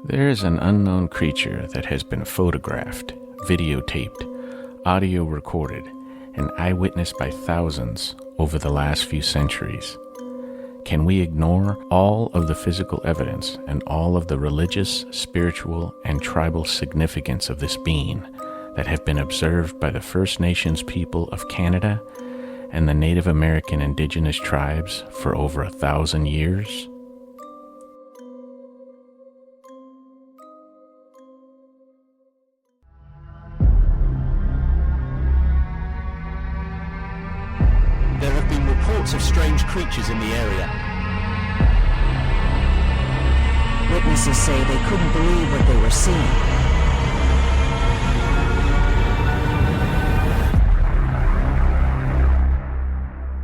There is an unknown creature that has been photographed, videotaped, audio recorded, and eyewitnessed by thousands over the last few centuries. Can we ignore all of the physical evidence and all of the religious, spiritual, and tribal significance of this being that have been observed by the First Nations people of Canada and the Native American indigenous tribes for over 1,000 years? There have been reports of strange creatures in the area. Witnesses say they couldn't believe what they were seeing.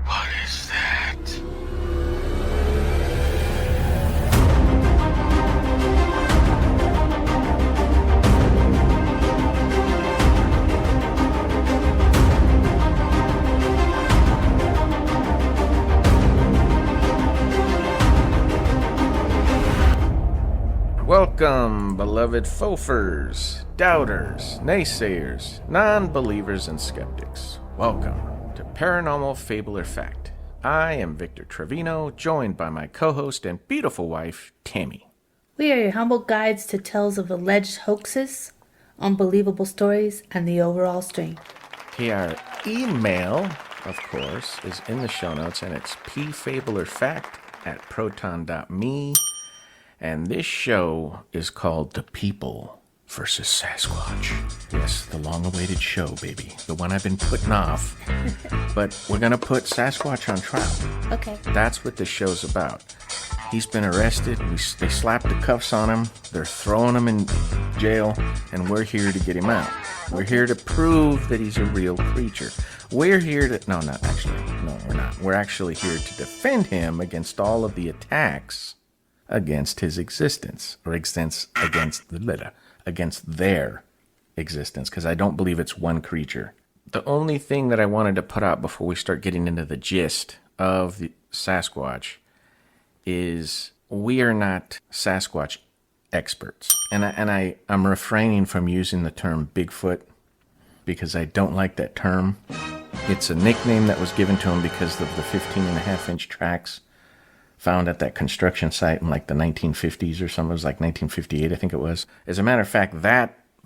What is that? Welcome, beloved fofers, doubters, naysayers, non-believers, and skeptics. Welcome to Paranormal Fable or Fact. I am Victor Trevino, joined by my co-host and beautiful wife, Tammy. We are your humble guides to tales of alleged hoaxes, unbelievable stories, and the overall strain. Our email, of course, is in the show notes, and it's pfableorfact@proton.me. And this show is called The People Versus Sasquatch. Yes, the long-awaited show, baby. The one I've been putting off. But we're going to put Sasquatch on trial. Okay. That's what this show's about. He's been arrested. They slapped the cuffs on him. They're throwing him in jail. And we're here to get him out. We're here to prove that he's a real creature. We're here to... No, we're not. We're actually here to defend him against all of the attacks against his existence, or against their existence, because I don't believe it's one creature. The only thing that I wanted to put out before we start getting into the gist of the Sasquatch is we are not Sasquatch experts. And I'm refraining from using the term Bigfoot because I don't like that term. It's a nickname that was given to him because of the 15.5-inch tracks found at that construction site in like the 1950s or something. It was like 1958, I think it was. As a matter of fact,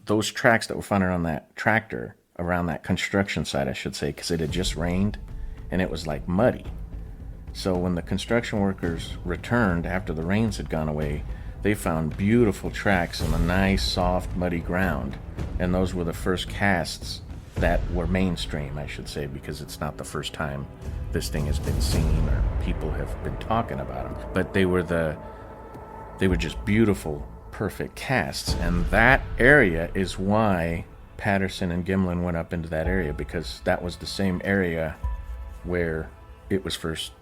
those tracks that were found around that tractor, around that construction site, I should say, because it had just rained and it was like muddy. So when the construction workers returned after the rains had gone away, they found beautiful tracks on a nice, soft, muddy ground. And those were the first casts that were mainstream, I should say, because it's not the first time this thing has been seen or people have been talking about them. But they were just beautiful, perfect casts. And that area is why Patterson and Gimlin went up into that area, because that was the same area where it was first,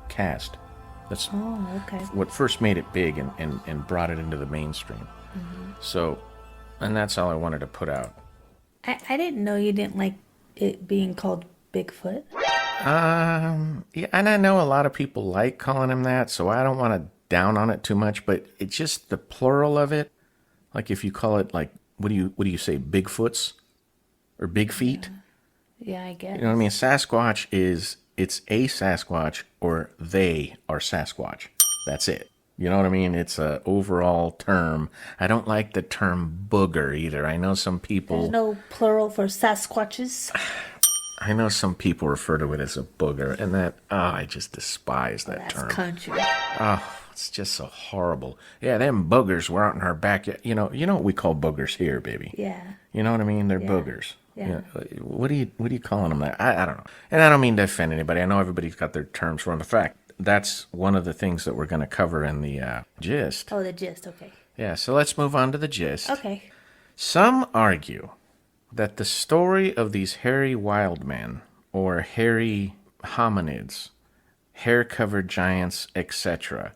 cast. That's what first made it big and brought it into the mainstream. Mm-hmm. So, and that's all I wanted to put out. I didn't know you didn't like it being called Bigfoot. Yeah, and I know a lot of people like calling him that, so I don't want to down on it too much, but it's just the plural of it. Like if you call it like, what do you say, Bigfoots or Big Feet? Yeah, I guess. You know what I mean? Sasquatch it's a Sasquatch or they are Sasquatch. That's it. You know what I mean? It's a overall term. I don't like the term booger either. I know some people... There's no plural for Sasquatches. I know some people refer to it as a booger, and I just despise that term. That's country. It's just so horrible. Yeah, them boogers were out in our backyard. You know what we call boogers here, baby. Yeah. You know what I mean? They're boogers. Yeah. You know, what are you calling them that? I don't know. And I don't mean to offend anybody. I know everybody's got their terms for them. In fact, that's one of the things that we're going to cover in the gist. Oh, the gist, okay. Yeah, so let's move on to the gist. Okay. Some argue that the story of these hairy wild men, or hairy hominids, hair-covered giants, etc.,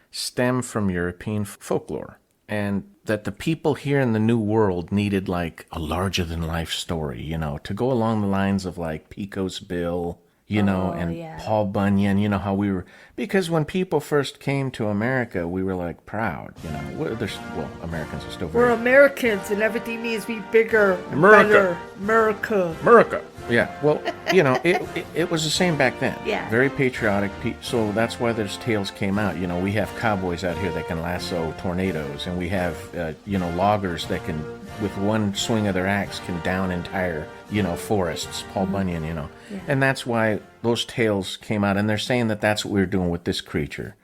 stem from European folklore, and that the people here in the New World needed like a larger-than-life story, to go along the lines of like Pico's Bill, you know, and Paul Bunyan, you know how we were, because when people first came to America, we were like proud, you know. Americans are still very... We're Americans and everything needs to be bigger, America. better. America. Yeah, well, you know, it was the same back then. Yeah. Very patriotic. So that's why those tales came out. You know, we have cowboys out here that can lasso tornadoes, and we have, loggers that can, with one swing of their axe, can down entire, forests. Paul Bunyan, you know. Yeah. And that's why those tales came out, and they're saying that that's what we're doing with this creature.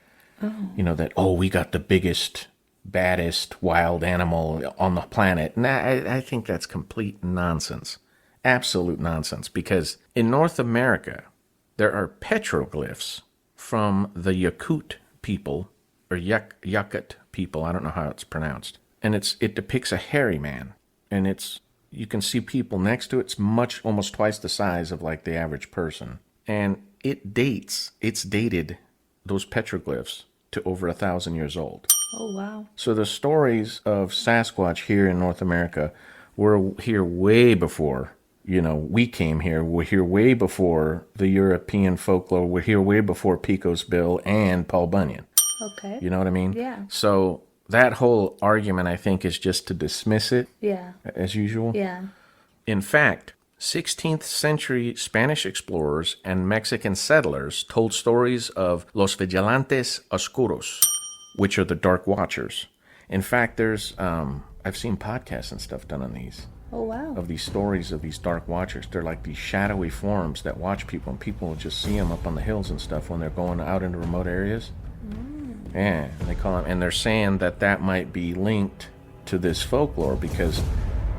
Oh. You know, that, we got the biggest, baddest wild animal on the planet. And I think that's complete nonsense. Absolute nonsense, because in North America, there are petroglyphs from the Yakut people, or Yakut people, I don't know how it's pronounced. And it depicts a hairy man, and you can see people next to it. It's almost twice the size of like the average person. And it's dated, those petroglyphs, to over 1,000 years old. Oh, wow. So the stories of Sasquatch here in North America were here way before, we came here. We're here way before the European folklore. We're here way before Pico's Bill and Paul Bunyan. Okay. You know what I mean? Yeah. So that whole argument, I think, is just to dismiss it. Yeah. As usual. Yeah. In fact, 16th century Spanish explorers and Mexican settlers told stories of los vigilantes oscuros, which are the dark watchers. In fact, there's, I've seen podcasts and stuff done on these. Oh, wow. Of these stories of these dark watchers. They're like these shadowy forms that watch people, and people will just see them up on the hills and stuff when they're going out into remote areas. Yeah, and they call them, and they're saying that might be linked to this folklore, because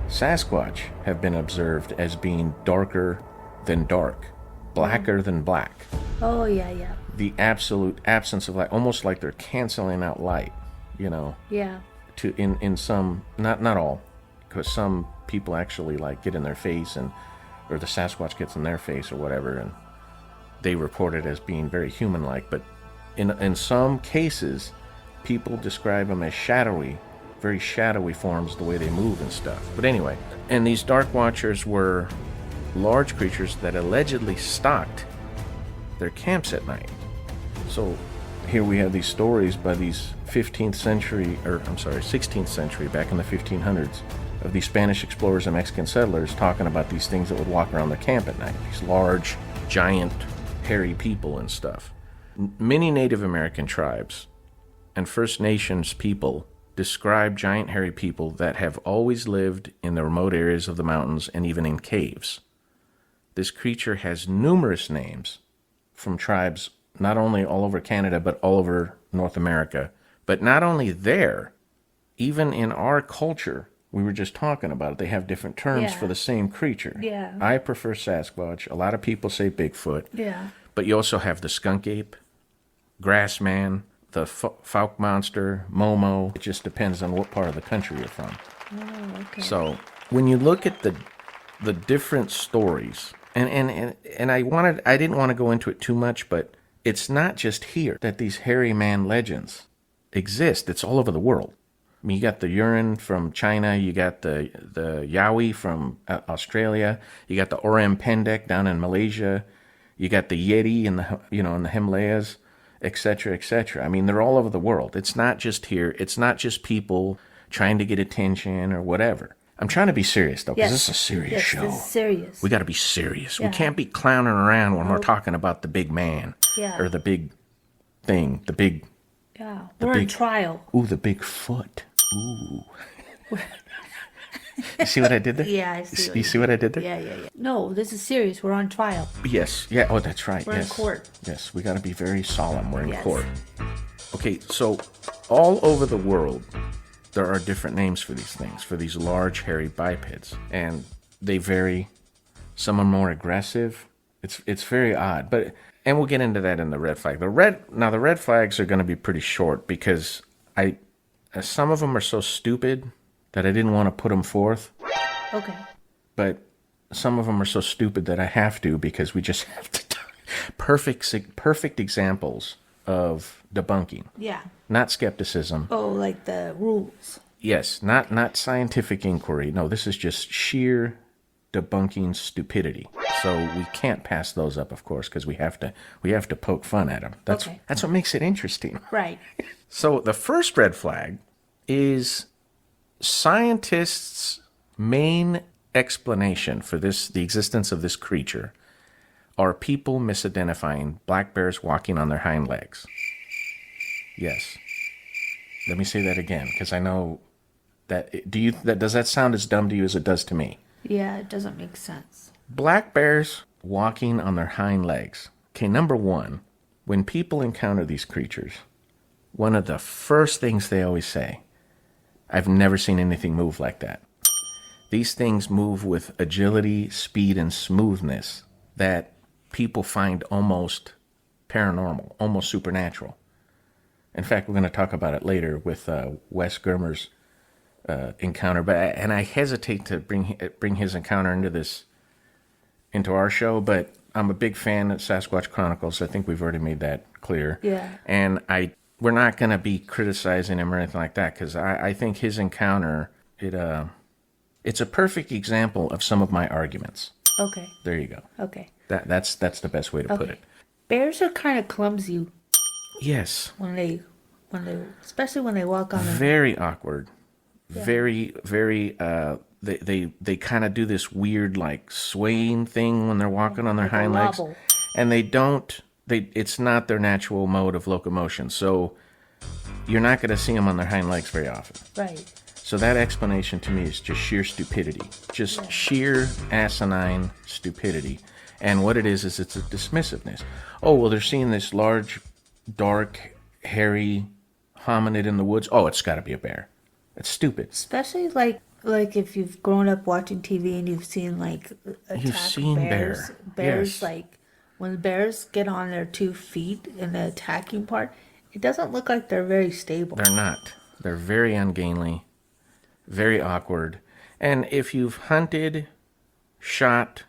Sasquatch have been observed as being darker than dark, blacker than black. Oh, yeah. The absolute absence of light, almost like they're canceling out light, Yeah. To in some, not all, because some people actually like get in their face, or the Sasquatch gets in their face or whatever, and they report it as being very human-like. But in some cases, people describe them as very shadowy forms, the way they move and stuff. But anyway, and these dark watchers were large creatures that allegedly stalked their camps at night. So here we have these stories by these 16th century, back in the 1500s, of these Spanish explorers and Mexican settlers talking about these things that would walk around their camp at night. These large, giant, hairy people and stuff. Many Native American tribes and First Nations people describe giant, hairy people that have always lived in the remote areas of the mountains and even in caves. This creature has numerous names from tribes not only all over Canada, but all over North America. But not only there, even in our culture, we were just talking about it, they have different terms for the same creature. Yeah. I prefer Sasquatch. A lot of people say Bigfoot. Yeah. But you also have the skunk ape, grass man, the fouke monster, Momo. It just depends on what part of the country you're from. Oh, okay. So when you look at the different stories, and I didn't want to go into it too much, but it's not just here that these hairy man legends exist. It's all over the world. I mean, you got the Urin from China, you got the Yowie from Australia, you got the Orang Pendek down in Malaysia, you got the Yeti in the Himalayas, etc., etc. I mean, they're all over the world. It's not just here. It's not just people trying to get attention or whatever. I'm trying to be serious, though, because this is a serious show. This is serious. We got to be serious. Yeah. We can't be clowning around when we're talking about the big man or the big thing, the big... Yeah, we're in trial. Ooh, the big foot. Ooh. You see what I did there? Yeah, I see. You see what I did there? Yeah. No, this is serious. We're on trial. Yes. Yeah. Oh, that's right. We're in court. Yes, we got to be very solemn. We're in court. Okay, so all over the world, there are different names for these things, for these large, hairy bipeds. And they vary. Some are more aggressive. It's very odd. And we'll get into that in the red flag. The red flags are going to be pretty short, because some of them are so stupid that I didn't want to put them forth. Okay. But some of them are so stupid that I have to, because we just have to talk. Perfect examples of debunking. Yeah. Not skepticism. Oh, like the rules. Yes, not scientific inquiry. No, this is just sheer debunking stupidity. So we can't pass those up, of course, because we have to poke fun at them. That's what makes it interesting. Right. So the first red flag is scientists' main explanation for the existence of this creature are people misidentifying black bears walking on their hind legs. Yes. Let me say that again, because I know that does that sound as dumb to you as it does to me? Yeah, it doesn't make sense. Black bears walking on their hind legs. Okay, number one, when people encounter these creatures, one of the first things they always say, I've never seen anything move like that. These things move with agility, speed, and smoothness that people find almost paranormal, almost supernatural. In fact, we're going to talk about it later with Wes Germer's encounter, and I hesitate to bring his encounter into our show, but I'm a big fan of Sasquatch Chronicles. I think we've already made that clear. Yeah. And we're not going to be criticizing him or anything like that, because I think his encounter, it's a perfect example of some of my arguments. Okay. There you go. Okay. That's the best way to put it. Bears are kind of clumsy. Yes. When they, especially when they walk on them. Very awkward. Yeah. Very, very. They kind of do this weird like swaying thing when they're walking on their hind legs, and they don't. It's not their natural mode of locomotion, so you're not going to see them on their hind legs very often. Right. So that explanation to me is just sheer stupidity, just sheer asinine stupidity. And what it is it's a dismissiveness. Oh, well, they're seeing this large, dark, hairy hominid in the woods. Oh, it's got to be a bear. It's stupid. Especially like if you've grown up watching TV and you've seen like bears. Bears, yes. Like when bears get on their 2 feet in the attacking part, it doesn't look like they're very stable. They're not. They're very ungainly, very awkward. And if you've hunted, shot,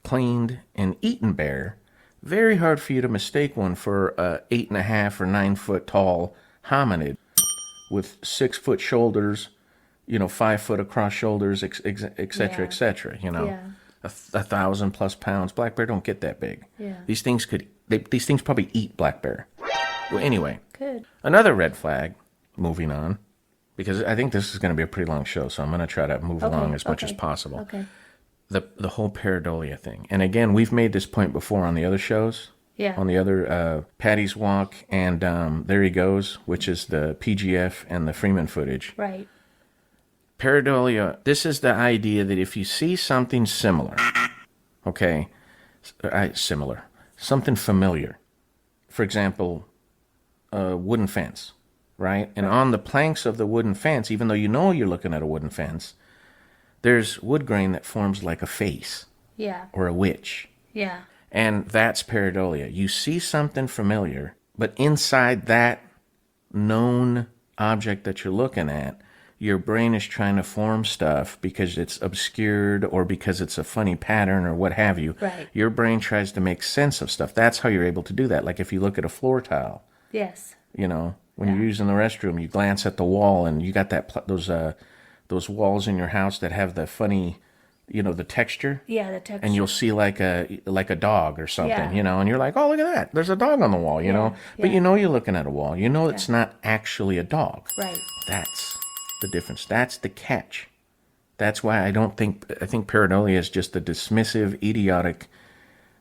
cleaned, and eaten bear, very hard for you to mistake one for a 8.5 or 9 foot tall hominid with 6 foot shoulders, 5 foot across shoulders, etc., etc. 1,000+ pounds. Black bear don't get that big. Yeah. These things probably eat black bear. Well, anyway, Another red flag. Moving on, because I think this is going to be a pretty long show, so I'm going to try to move along as much as possible. Okay. The whole pareidolia thing, and again, we've made this point before on the other shows. Yeah. On the other Patty's Walk and There He Goes, which is the PGF and the Freeman footage. Right. Pareidolia. This is the idea that if you see something similar, something familiar, for example, a wooden fence. Right? And on the planks of the wooden fence, even though you know you're looking at a wooden fence, there's wood grain that forms like a face. Yeah. Or a witch. Yeah. And that's pareidolia. You see something familiar, but inside that known object that you're looking at, your brain is trying to form stuff because it's obscured or because it's a funny pattern or what have you. Right. Your brain tries to make sense of stuff. That's how you're able to do that. Like if you look at a floor tile. Yes. When you're using the restroom, you glance at the wall, and you got those walls in your house that have the funny, the texture. Yeah, the texture. And you'll see like a dog or something, Yeah. and you're like, oh, look at that. There's a dog on the wall, But you're looking at a wall. It's not actually a dog. Right. That's the difference. That's the catch. That's why I think pareidolia is just a dismissive, idiotic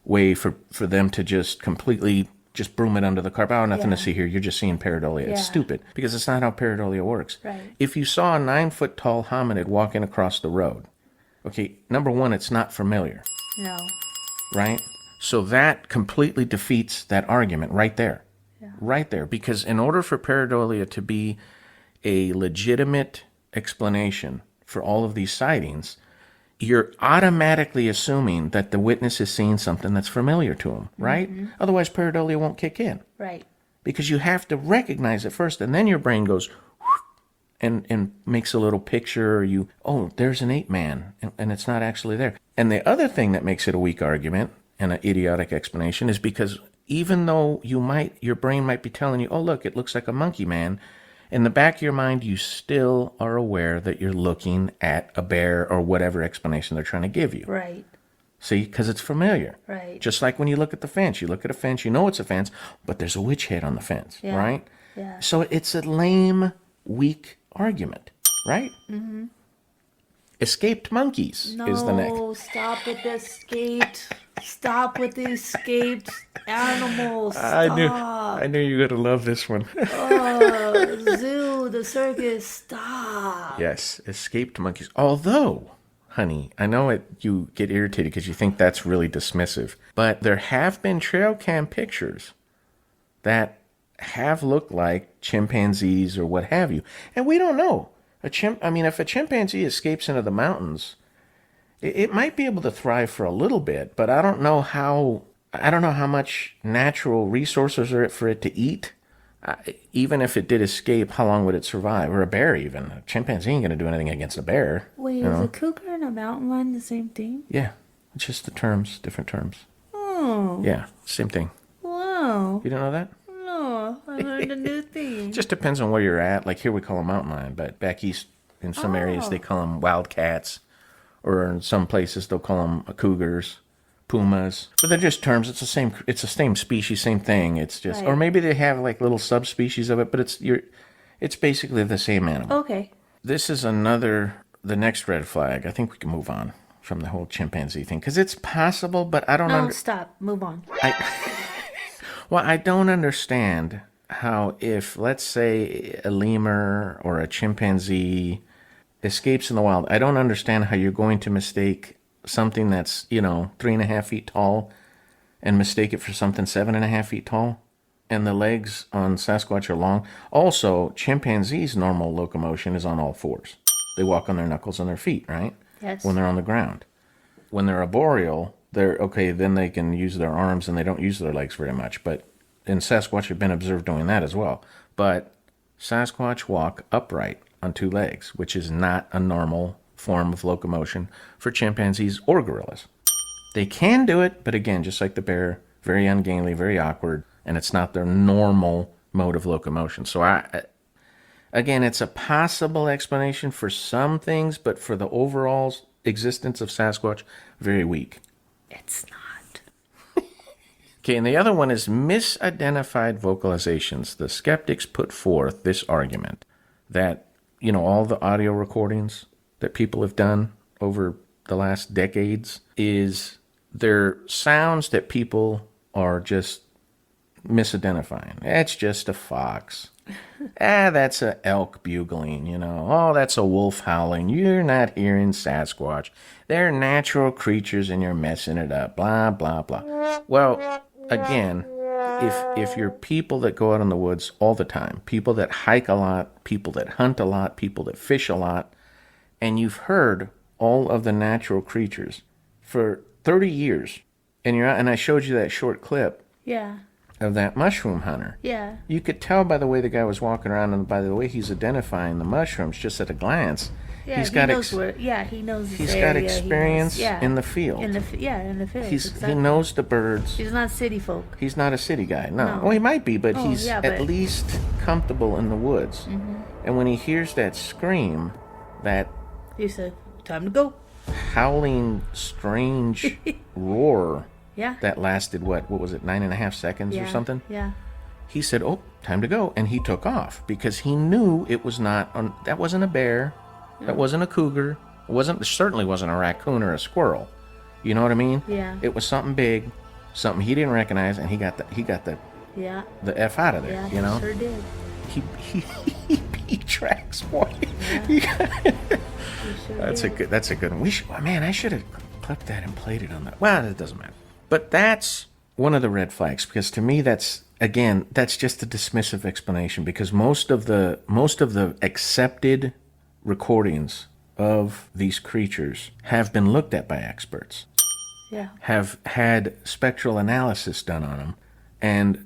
way for them to just completely just broom it under the carpet. Oh, nothing to see here. You're just seeing pareidolia. It's stupid because it's not how pareidolia works. Right. If you saw a 9 foot tall hominid walking across the road, okay, number one, it's not familiar. No. Right? So that completely defeats that argument right there. Yeah. Right there. Because in order for pareidolia to be a legitimate explanation for all of these sightings, you're automatically assuming that the witness is seeing something that's familiar to him, right? Mm-hmm. Otherwise, pareidolia won't kick in. Right. Because you have to recognize it first, and then your brain goes and makes a little picture, or there's an ape man, and it's not actually there. And the other thing that makes it a weak argument and an idiotic explanation is because even though your brain might be telling you, oh, look, it looks like a monkey man, in the back of your mind, you still are aware that you're looking at a bear or whatever explanation they're trying to give you. Right. See, because it's familiar. Right. Just like when you look at the fence. You look at a fence, you know it's a fence, but there's a witch head on the fence, Yeah. right? Yeah. So it's a lame, weak argument, right? Mm-hmm. Escaped monkeys is the next. No, stop with the escaped. Stop with the escaped animals. Stop. I knew you were going to love this one. Zoo, the circus, stop. Yes, escaped monkeys. Although, honey, I know you get irritated because you think that's really dismissive, but there have been trail cam pictures that have looked like chimpanzees or what have you, and we don't know. If a chimpanzee escapes into the mountains, it might be able to thrive for a little bit, but I don't know how much natural resources are for it to eat. Even if it did escape, how long would it survive? Or a bear even. A chimpanzee ain't going to do anything against a bear. Wait, is a cougar and a mountain lion the same thing? Yeah, it's just the terms, different terms. Oh. Yeah, same thing. Wow. You don't know that? No, I learned a new thing. It just depends on where you're at. Like here we call them mountain lion, but back east in some areas they call them wildcats. Or in some places they'll call them cougars, pumas. But they're just terms. It's the same species, same thing. It's just, or maybe they have like little subspecies of it, but it's basically the same animal. Okay. This is the next red flag. I think we can move on from the whole chimpanzee thing because it's possible, but I don't No, stop. Move on. I don't understand how if, let's say, a lemur or a chimpanzee escapes in the wild, I don't understand how you're going to mistake something that's, 3.5 feet tall and mistake it for something 7.5 feet tall. And the legs on Sasquatch are long. Also, chimpanzees' normal locomotion is on all fours. They walk on their knuckles and their feet, right? Yes. When they're on the ground. When they're arboreal, then they can use their arms and they don't use their legs very much. But in Sasquatch, have been observed doing that as well. But Sasquatch walk upright on 2 legs, which is not a normal form of locomotion for chimpanzees or gorillas. They can do it, but again, just like the bear, very ungainly, very awkward, and it's not their normal mode of locomotion. So again, it's a possible explanation for some things, but for the overall existence of Sasquatch, very weak. It's not. Okay, and the other one is misidentified vocalizations. The skeptics put forth this argument that, all the audio recordings that people have done over the last decades they're sounds that people are just misidentifying. That's just a fox. That's a elk bugling, Oh, that's a wolf howling. You're not hearing Sasquatch. They're natural creatures and you're messing it up. Blah, blah, blah. Well, again, if you're people that go out in the woods all the time, people that hike a lot, people that hunt a lot, people that fish a lot, and you've heard all of the natural creatures for 30 years, and I showed you that short clip Yeah. of that mushroom hunter. Yeah. You could tell by the way the guy was walking around and by the way he's identifying the mushrooms just at a glance. Yeah, he knows his He's got experience in the field. In the field. Exactly. He knows the birds. He's not city folk. He's not a city guy. No. Well, he might be, but he's but least comfortable in the woods. Mm-hmm. And when he hears that scream, that he said, "Time to go." Howling, strange roar. Yeah. That lasted what was it, 9.5 seconds or something? Yeah. He said, "Oh, time to go," and he took off because he knew it was not. That wasn't a bear. That wasn't a cougar. It certainly wasn't a raccoon or a squirrel. You know what I mean? Yeah. It was something big, something he didn't recognize, and he got the F out of there. Yeah, he sure did. He tracks, boy. Yeah. That's a good one. I should have clipped that and played it on that. Well, it doesn't matter. But that's one of the red flags because to me that's just a dismissive explanation because most of the accepted recordings of these creatures have been looked at by experts. Yeah. Have had spectral analysis done on them, and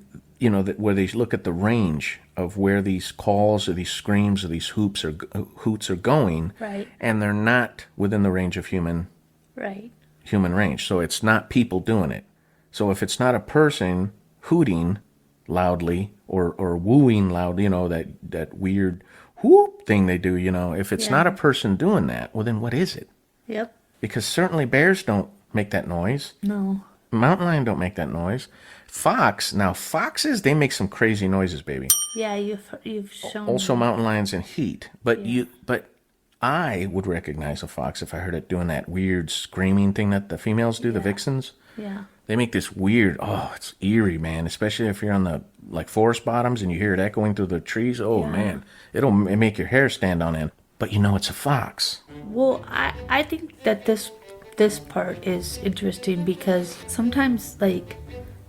where they look at the range of where these calls or these screams or these hoots are going, right? And they're not within the range of human range. So it's not people doing it. So if it's not a person hooting, loudly or wooing loud, that weird whoop thing they do, if it's not a person doing that, well, then what is it? Yep. Because certainly bears don't make that noise. No. Mountain lion don't make that noise. Foxes, they make some crazy noises, baby. Yeah, you've shown. Also, mountain lions in heat. But I would recognize a fox if I heard it doing that weird screaming thing that the females do, the vixens. Yeah. They make this weird, it's eerie, man. Especially if you're on the forest bottoms and you hear it echoing through the trees. Oh, man. It'll make your hair stand on end. But it's a fox. Well, I think that this part is interesting because sometimes, and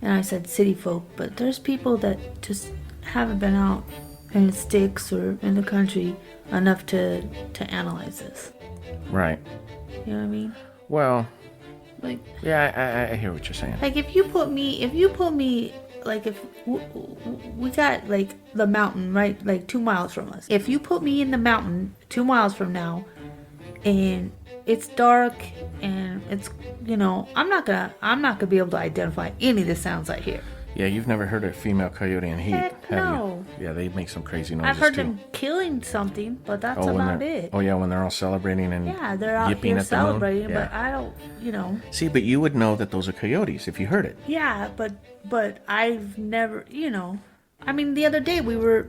I said city folk, but there's people that just haven't been out in the sticks or in the country enough to analyze this. Right. You know what I mean? Well, yeah, I hear what you're saying. If you put me, if we got the mountain right 2 miles from us. If you put me in the mountain 2 miles from now, and it's dark and it's I'm not gonna be able to identify any of the sounds I hear. Yeah, you've never heard a female coyote in heat, Heck have no. you? Yeah, they make some crazy noises I've heard too. them killing something, but that's about it. Oh yeah, when they're all celebrating and They're out yipping here at the moon. celebrating, Yeah. but I don't. See, but you would know that those are coyotes if you heard it. Yeah, but I've never, I mean, the other day we were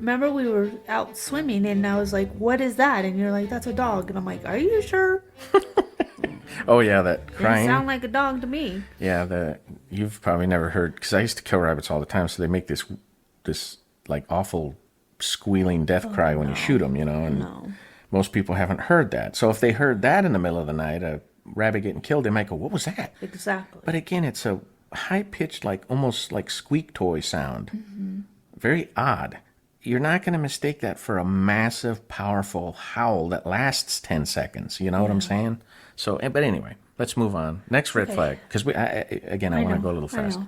out swimming and I was like, "What is that?" And you're like, "That's a dog." And I'm like, "Are you sure?" Oh yeah, that crying. It sound like a dog to me. Yeah, you've probably never heard, because I used to kill rabbits all the time, so they make this awful squealing death cry when you shoot them, and most people haven't heard that. So if they heard that in the middle of the night, a rabbit getting killed, they might go, "What was that?" Exactly. But again, it's a high-pitched, almost like squeak toy sound. Mm-hmm. Very odd. You're not going to mistake that for a massive, powerful howl that lasts 10 seconds. You know what I'm saying? So, but anyway, let's move on. Next red flag, because I want to go a little fast.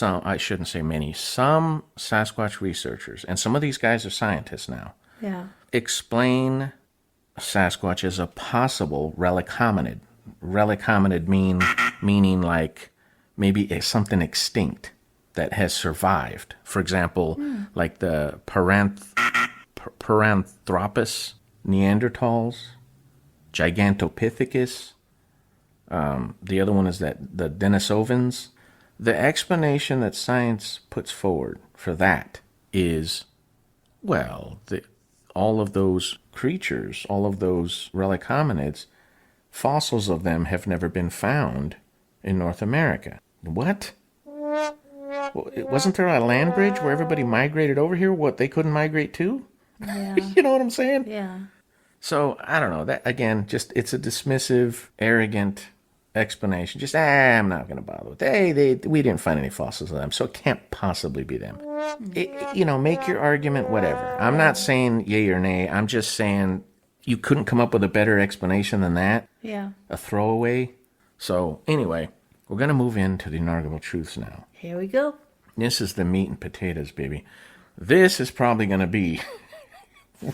I shouldn't say many. Some Sasquatch researchers, and some of these guys are scientists now, explain Sasquatch as a possible relic hominid. Relic hominid meaning like maybe something extinct that has survived. For example, like the Paranthropus Neanderthals, Gigantopithecus. The other one is the Denisovans. The explanation that science puts forward for that is, all of those creatures, all of those relic hominids, fossils of them have never been found in North America. What? Well, wasn't there a land bridge where everybody migrated over here? What, they couldn't migrate too? Yeah. You know what I'm saying? Yeah. So, I don't know. That, again, it's a dismissive, arrogant explanation. Just, I'm not going to bother with it. We didn't find any fossils of them, so it can't possibly be them. Make your argument, whatever. I'm not saying yay or nay. I'm just saying you couldn't come up with a better explanation than that. Yeah. A throwaway. So, anyway, we're going to move into the inarguable truths now. Here we go. This is the meat and potatoes, baby. This is probably going to be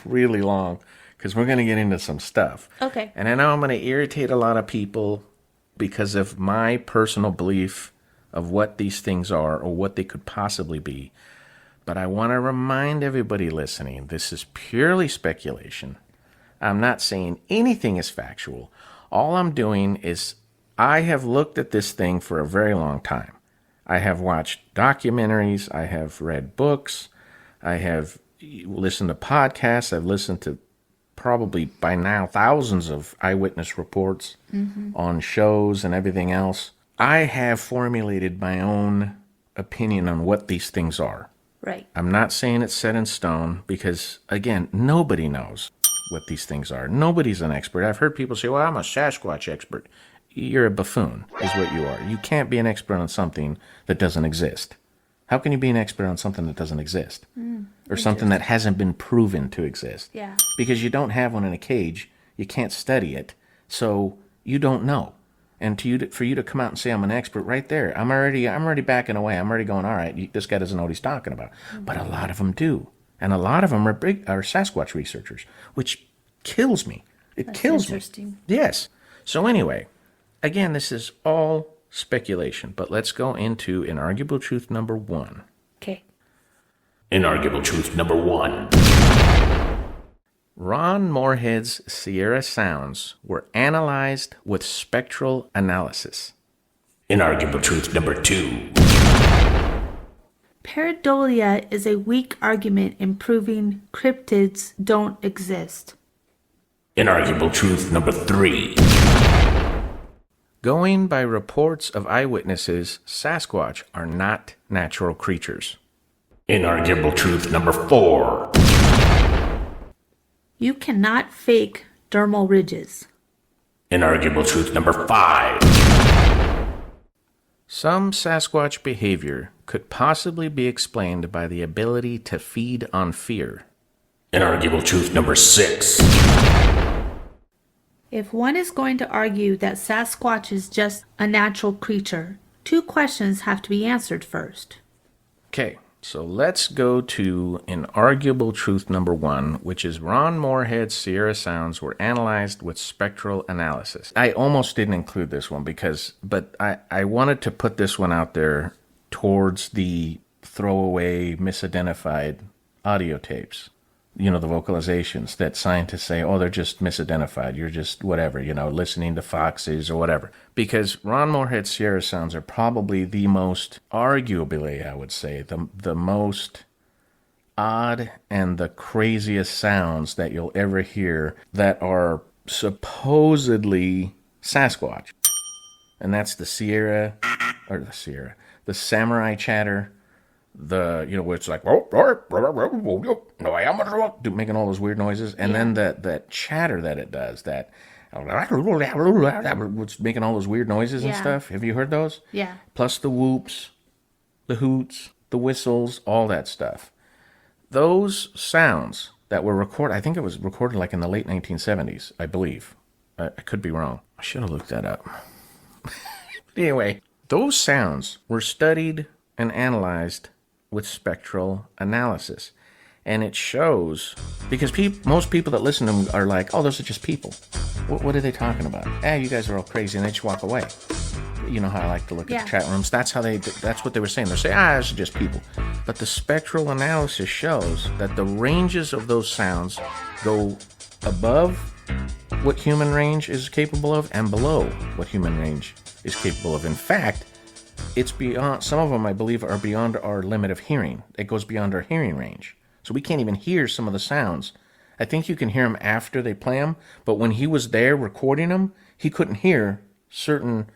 really long because we're going to get into some stuff. Okay. And I know I'm going to irritate a lot of people because of my personal belief of what these things are or what they could possibly be. But I want to remind everybody listening, this is purely speculation. I'm not saying anything is factual. All I'm doing is I have looked at this thing for a very long time. I have watched documentaries. I have read books. I have listened to podcasts. I've listened to probably by now thousands of eyewitness reports on shows and everything else. I have formulated my own opinion on what these things are. Right. I'm not saying it's set in stone because, again, nobody knows what these things are. Nobody's an expert. I've heard people say, well, I'm a Sasquatch expert. You're a buffoon, is what you are. You can't be an expert on something that doesn't exist. How can you be an expert on something that doesn't exist? Or something that hasn't been proven to exist? Yeah. Because you don't have one in a cage. You can't study it. So you don't know. And for you to come out and say I'm an expert right there, I'm already backing away. I'm already going, all right, this guy doesn't know what he's talking about. But a lot of them do. And a lot of them are Sasquatch researchers, which kills me. It kills me. Interesting. Yes. So anyway, again, this is all speculation, but let's go into inarguable truth number 1. Okay. Inarguable truth number 1. Ron Morehead's Sierra sounds were analyzed with spectral analysis. Inarguable truth number 2. Pareidolia is a weak argument in proving cryptids don't exist. Inarguable truth number 3. Going by reports of eyewitnesses, Sasquatch are not natural creatures. Inarguable truth number 4. You cannot fake dermal ridges. Inarguable truth number 5. Some Sasquatch behavior could possibly be explained by the ability to feed on fear. Inarguable truth number 6. If one is going to argue that Sasquatch is just a natural creature, 2 questions have to be answered first. Okay, so let's go to inarguable truth number 1, which is Ron Morehead's Sierra sounds were analyzed with spectral analysis. I almost didn't include this one but I wanted to put this one out there towards the throwaway, misidentified audio tapes. The vocalizations that scientists say, oh, they're just misidentified. You're just whatever, listening to foxes or whatever. Because Ron Morehead's Sierra sounds are probably the most, arguably, I would say, the most odd and the craziest sounds that you'll ever hear that are supposedly Sasquatch. And that's the samurai chatter. Where it's like, making all those weird noises, and then that chatter that it does, that it's making all those weird noises and stuff. Have you heard those? Yeah. Plus the whoops, the hoots, the whistles, all that stuff. Those sounds that were recorded, I think it was recorded like in the late 1970s, I believe. I could be wrong. I should have looked that up. Anyway, those sounds were studied and analyzed with spectral analysis. And it shows, because most people that listen to them are like, oh, those are just people. What are they talking about? You guys are all crazy, and they just walk away. You know how I like to look at the chat rooms. That's what they were saying. They're saying, those are just people. But the spectral analysis shows that the ranges of those sounds go above what human range is capable of and below what human range is capable of. In fact, it's beyond, some of them I believe are beyond our limit of hearing. It goes beyond our hearing range. So we can't even hear some of the sounds. I think you can hear them after they play them, but when he was there recording them, he couldn't hear certain,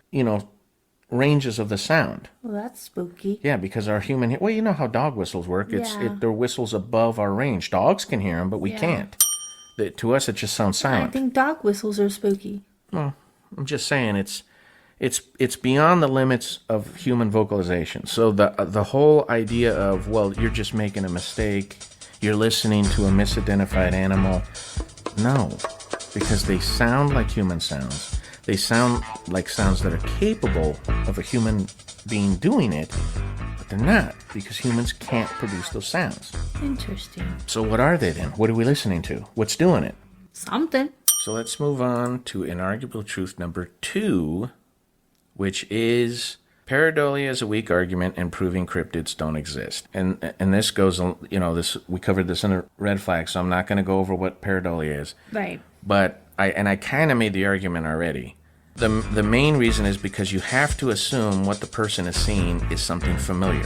ranges of the sound. Well, that's spooky. Yeah, because our human, well, you know how dog whistles work. They're whistles above our range. Dogs can hear them, but we can't. To us, it just sounds silent. I think dog whistles are spooky. Well, I'm just saying it's beyond the limits of human vocalization. So the whole idea of, well, you're just making a mistake, you're listening to a misidentified animal. No, because they sound like human sounds. They sound like sounds that are capable of a human being doing it, but they're not, because humans can't produce those sounds. Interesting. So what are they then? What are we listening to? What's doing it? Something. So let's move on to inarguable truth number 2, which is pareidolia is a weak argument in proving cryptids don't exist. And this goes, we covered this in a red flag, so I'm not going to go over what pareidolia is. Right. But I kind of made the argument already. The main reason is because you have to assume what the person is seeing is something familiar.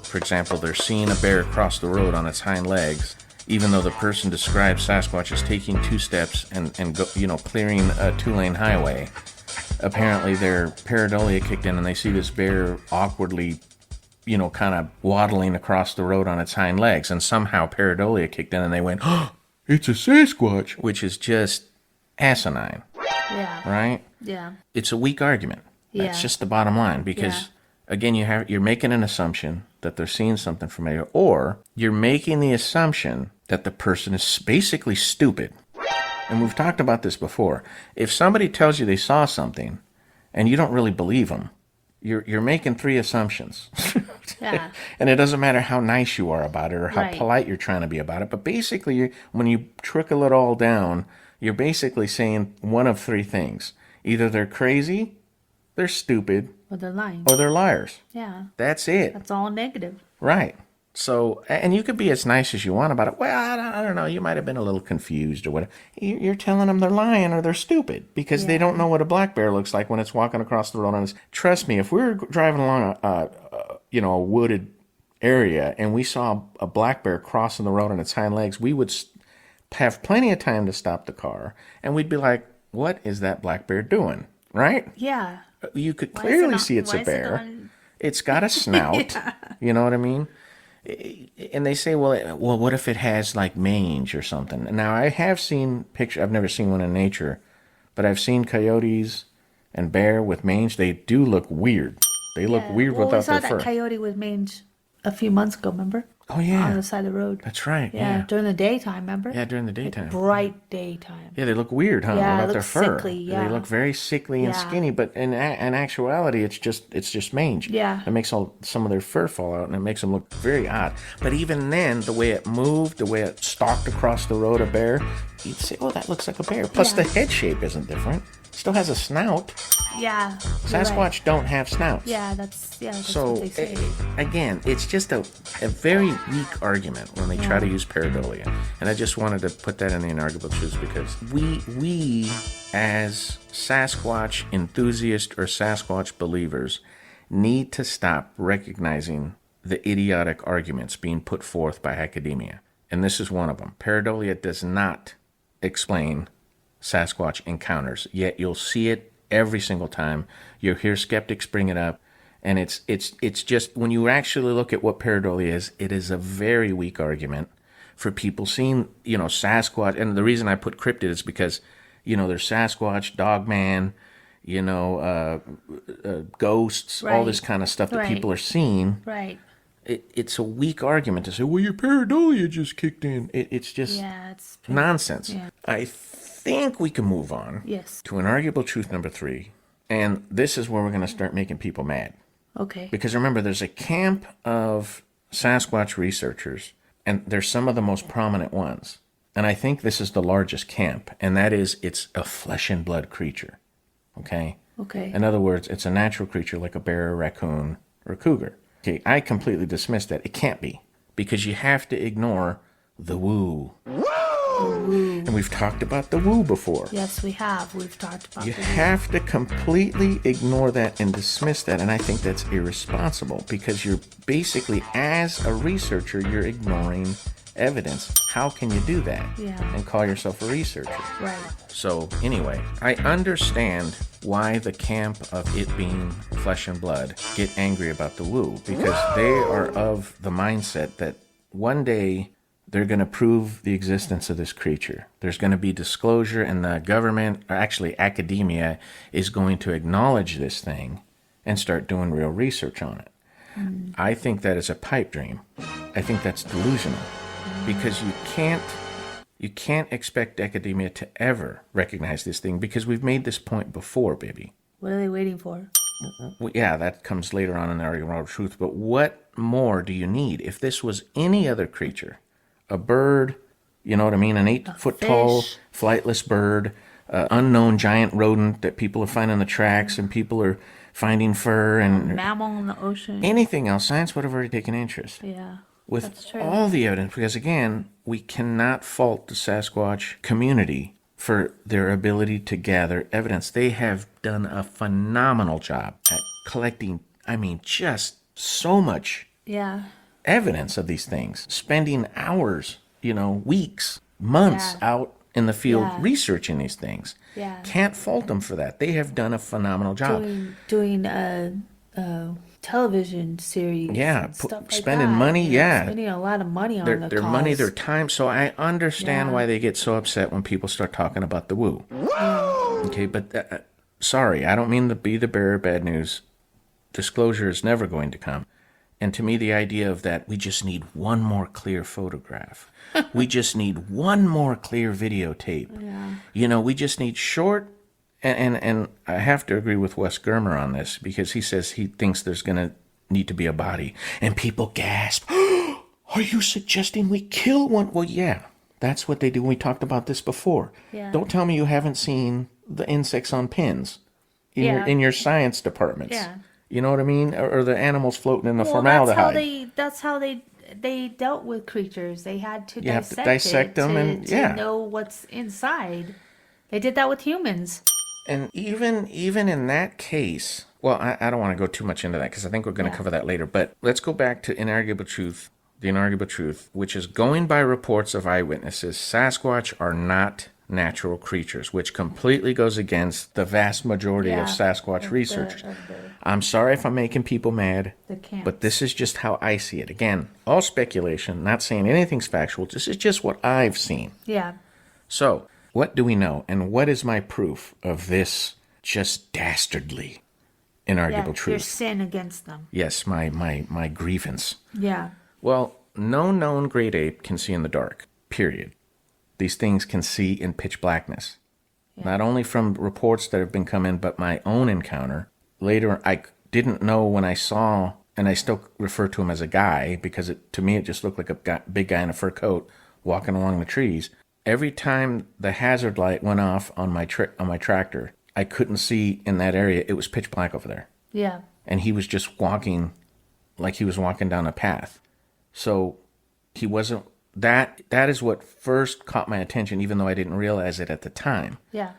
For example, they're seeing a bear cross the road on its hind legs, even though the person describes Sasquatch as taking 2 steps and clearing a 2-lane highway. Apparently their pareidolia kicked in and they see this bear awkwardly, kind of waddling across the road on its hind legs, and somehow pareidolia kicked in and they went, oh, it's a Sasquatch, which is just asinine. Yeah. Right? Yeah. It's a weak argument. Yeah. That's just the bottom line, because again, you're making an assumption that they're seeing something familiar, or you're making the assumption that the person is basically stupid. And we've talked about this before. If somebody tells you they saw something and you don't really believe them, you're making 3 assumptions. Yeah. And it doesn't matter how nice you are about it or how Right. polite you're trying to be about it. But basically, when you trickle it all down, you're basically saying one of 3 things. Either they're crazy, they're stupid, Or they're lying. or they're liars. Yeah. That's it. That's all negative. Right. So, and you could be as nice as you want about it. Well, I don't know. You might have been a little confused or whatever. You're telling them they're lying or they're stupid because they don't know what a black bear looks like when it's walking across the road. And trust me, if we were driving along a wooded area and we saw a black bear crossing the road on its hind legs, we would have plenty of time to stop the car and we'd be like, what is that black bear doing? Right? Yeah. You could clearly see it's a bear. It's got a snout. You know what I mean? And they say, well, what if it has like mange or something? Now, I have seen pictures. I've never seen one in nature, but I've seen coyotes and bear with mange. They do look weird. They look weird without their fur. We saw that coyote with mange a few months ago, remember? Oh, yeah. On the side of the road. That's right. Yeah, during the daytime, remember? Yeah, during the daytime. Like bright daytime. Yeah, they look weird, huh? Yeah, without their fur. Sickly, yeah. They look very sickly and skinny, but in actuality, it's just mange. Yeah. It makes some of their fur fall out, and it makes them look very odd. But even then, the way it moved, the way it stalked across the road, a bear, you'd say, oh, that looks like a bear. Plus, the head shape isn't different. Still has a snout. Yeah. Sasquatch don't have snouts. Yeah, that's So, what they say. Again, it's just a very weak argument when they try to use pareidolia. And I just wanted to put that in the inarguable truth because we as Sasquatch enthusiasts or Sasquatch believers need to stop recognizing the idiotic arguments being put forth by academia. And this is one of them. Pareidolia does not explain Sasquatch encounters, yet you'll see it every single time. You'll hear skeptics bring it up, and it's just when you actually look at what pareidolia is, it is a very weak argument for people seeing Sasquatch. And the reason I put cryptid is because there's Sasquatch, Dogman, ghosts, all this kind of stuff that people are seeing. Right. It's a weak argument to say, well, your pareidolia just kicked in. It's just it's nonsense. Yeah. I think we can move on to inarguable truth number 3. And this is where we're going to start making people mad. Okay. Because remember, there's a camp of Sasquatch researchers, and they're some of the most prominent ones. And I think this is the largest camp, and that is it's a flesh and blood creature. Okay? Okay. In other words, it's a natural creature like a bear, a raccoon, or a cougar. Okay, I completely dismiss that. It can't be, because you have to ignore the woo. And we've talked about the woo before. Yes, we have. We've talked about You have to completely ignore that and dismiss that, and I think that's irresponsible because you're basically, as a researcher, you're ignoring evidence. How can you do that and call yourself a researcher? Right. So anyway, I understand why the camp of it being flesh and blood get angry about the woo, because they are of the mindset that one day they're going to prove the existence of this creature. There's going to be disclosure, and the government, or actually academia, is going to acknowledge this thing and start doing real research on it. I think that is a pipe dream. I think that's delusional, because you can't expect academia to ever recognize this thing, because we've made this point before, baby. What are they waiting for? Well, yeah, that comes later on in the argument of truth. But what more do you need? If this was any other creature, a bird, you know what I mean, an 8-foot-tall flightless bird, unknown giant rodent that people are finding the tracks and people are finding fur and mammal in the ocean. Anything else, science would have already taken interest. Yeah. With all the evidence, because again, we cannot fault the Sasquatch community for their ability to gather evidence. They have done a phenomenal job at collecting, just so much evidence of these things, spending hours, weeks, months out in the field researching these things. Yeah. Can't fault them for that. They have done a phenomenal job. Doing a television series. Yeah, and stuff like spending that. money. Spending a lot of money on their money, their time. So I understand why they get so upset when people start talking about the woo. Okay, but sorry, I don't mean to be the bearer of bad news. Disclosure is never going to come. And to me, the idea of that, we just need one more clear photograph. We just need one more clear videotape. Yeah. We just need short. And I have to agree with Wes Germer on this, because he says he thinks there's going to need to be a body. And people gasp, are you suggesting we kill one? Well, yeah, that's what they do. We talked about this before. Yeah. Don't tell me you haven't seen the insects on pins in your science departments. Yeah. You know what I mean? Or the animals floating in the formaldehyde. That's how they they dealt with creatures. They had to You have to dissect dissect them to know what's inside. They did that with humans. And even in that case, well, I don't want to go too much into that because I think we're going to cover that later. But let's go back to inarguable truth, the inarguable truth, which is going by reports of eyewitnesses, Sasquatch are not natural creatures, which completely goes against the vast majority of Sasquatch researchers. I'm sorry if I'm making people mad, but this is just how I see it. Again, all speculation, not saying anything's factual. This is just what I've seen. Yeah. So, what do we know, and what is my proof of this just dastardly, inarguable truth? Your sin against them. Yes, my grievance. Yeah. Well, no known great ape can see in the dark, period. These things can see in pitch blackness. Yeah. Not only from reports that have been coming, but my own encounter. Later, I didn't know when I saw, and I still refer to him as a guy, because to me it just looked like a big guy in a fur coat walking along the trees. Every time the hazard light went off on my tractor, I couldn't see in that area. It was pitch black over there. Yeah. And he was just walking like he was walking down a path. So he wasn't, that is what first caught my attention, even though I didn't realize it at the time. Yeah.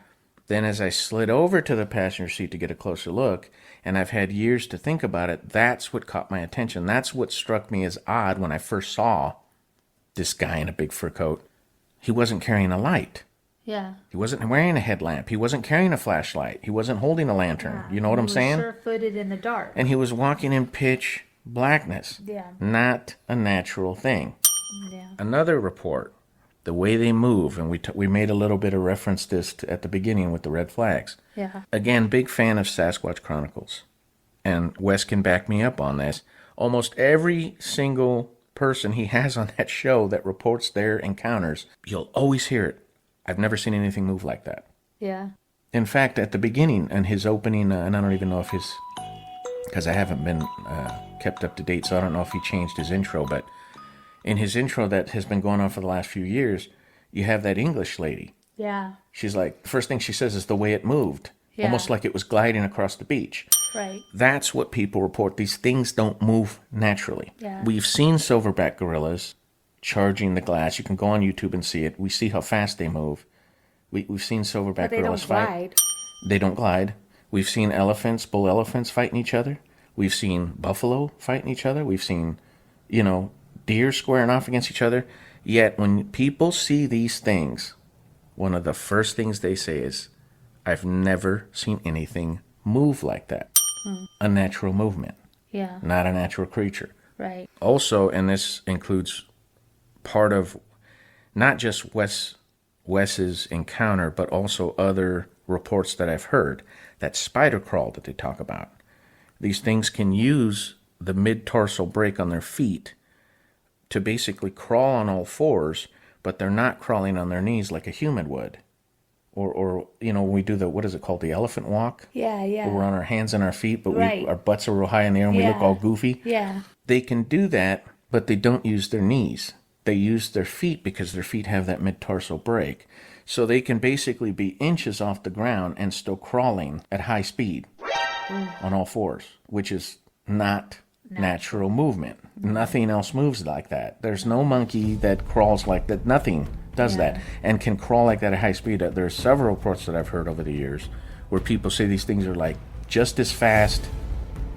Then as I slid over to the passenger seat to get a closer look, and I've had years to think about it, that's what caught my attention. That's what struck me as odd when I first saw this guy in a big fur coat. He wasn't carrying a light. Yeah. He wasn't wearing a headlamp. He wasn't carrying a flashlight. He wasn't holding a lantern. You know what I'm saying? He was sure-footed in the dark. And he was walking in pitch blackness. Yeah. Not a natural thing. Yeah. Another report, the way they move, and we made a little bit of reference to this at the beginning with the red flags. Yeah. Again, big fan of Sasquatch Chronicles. And Wes can back me up on this. Almost every single person he has on that show that reports their encounters, you'll always hear it. I've never seen anything move like that. Yeah. In fact, at the beginning, and his opening, and I don't even know if because I haven't been kept up to date, so I don't know if he changed his intro, but in his intro that has been going on for the last few years, you have that English lady. Yeah. She's like, the first thing she says is the way it moved. Yeah. Almost like it was gliding across the beach. Right. That's what people report. These things don't move naturally. Yeah. We've seen silverback gorillas charging the glass. You can go on YouTube and see it. We see how fast they move. We've seen silverback gorillas fight. They don't glide. We've seen elephants, bull elephants fighting each other. We've seen buffalo fighting each other. We've seen, deer squaring off against each other. Yet when people see these things, one of the first things they say is, I've never seen anything move like that. A natural movement. Yeah. Not a natural creature. Right. Also, and this includes part of not just Wes's encounter, but also other reports that I've heard, that spider crawl that they talk about. These things can use the mid-tarsal break on their feet to basically crawl on all fours, but they're not crawling on their knees like a human would. Or we do what is it called? The elephant walk? Yeah, yeah. Where we're on our hands and our feet, but our butts are real high in the air and we look all goofy. Yeah. They can do that, but they don't use their knees. They use their feet because their feet have that mid-tarsal break. So they can basically be inches off the ground and still crawling at high speed on all fours, which is not natural movement. Nothing else moves like that. There's no monkey that crawls like that. Nothing does that and can crawl like that at high speed. There are several reports that I've heard over the years where people say these things are like just as fast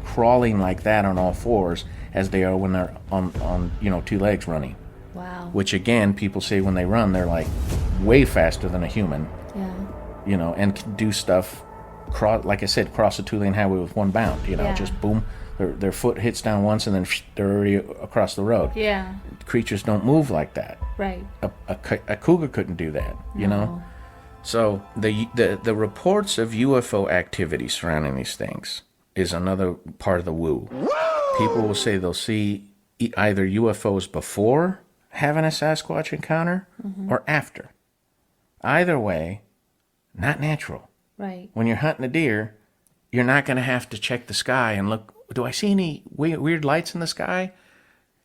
crawling like that on all fours as they are when they're on two legs running. Wow. Which again, people say when they run, they're like way faster than a human. Yeah. And can do stuff, like I said, cross a 2-lane highway with one bound. Just boom. Their foot hits down once and then they're already across the road. Yeah. Creatures don't move like that. Right. A cougar couldn't do that, So the reports of UFO activity surrounding these things is another part of the woo. People will say they'll see either UFOs before having a Sasquatch encounter or after. Either way, not natural. Right. When you're hunting a deer, you're not going to have to check the sky and look, do I see any weird lights in the sky?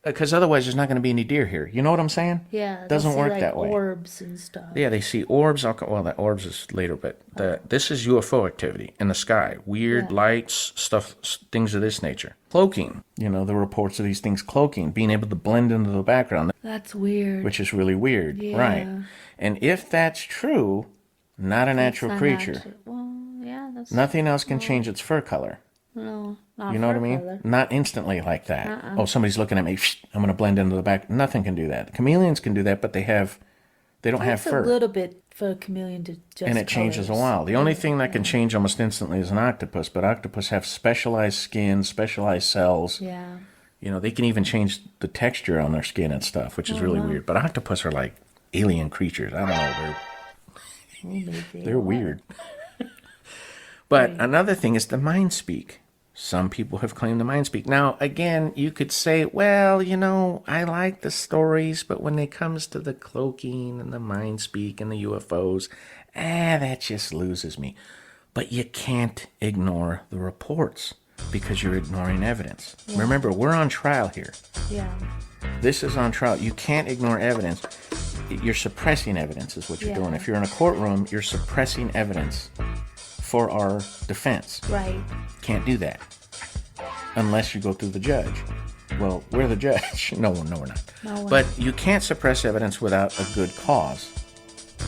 Because otherwise there's not going to be any deer here. You know what I'm saying? Yeah. Doesn't they'll see, work like, that way. Orbs and stuff. Yeah, they see orbs. Well, the orbs is later, but this is UFO activity in the sky. Weird lights, stuff, things of this nature. Cloaking. You know, the reports of these things cloaking, being able to blend into the background. That's weird. Which is really weird. Yeah. Right. And if that's true, not a natural creature. Well, yeah, that's... Nothing else can change its fur color. No, not You know what I fur mean? color. Not instantly like that. Oh, somebody's looking at me. I'm going to blend into the back. Nothing can do that. Chameleons can do that, but they don't have fur. a little bit for a chameleon to just And it changes a while. The only thing that can change almost instantly is an octopus, but octopus have specialized skin, specialized cells. Yeah. You know, they can even change the texture on their skin and stuff, which is really weird. But octopus are like alien creatures. I don't know. They're weird. But another thing is the mind speak. Some people have claimed the mind speak. Now, again, you could say, well, you know, I like the stories, but when it comes to the cloaking and the mind speak and the UFOs, that just loses me. But you can't ignore the reports because you're ignoring evidence. Yeah. Remember, we're on trial here. Yeah. This is on trial. You can't ignore evidence. You're suppressing evidence is what you're doing. If you're in a courtroom, you're suppressing evidence for our defense. Right. Can't do that unless you go through the judge. Well, we're the judge. No, we're not. No, but you can't suppress evidence without a good cause.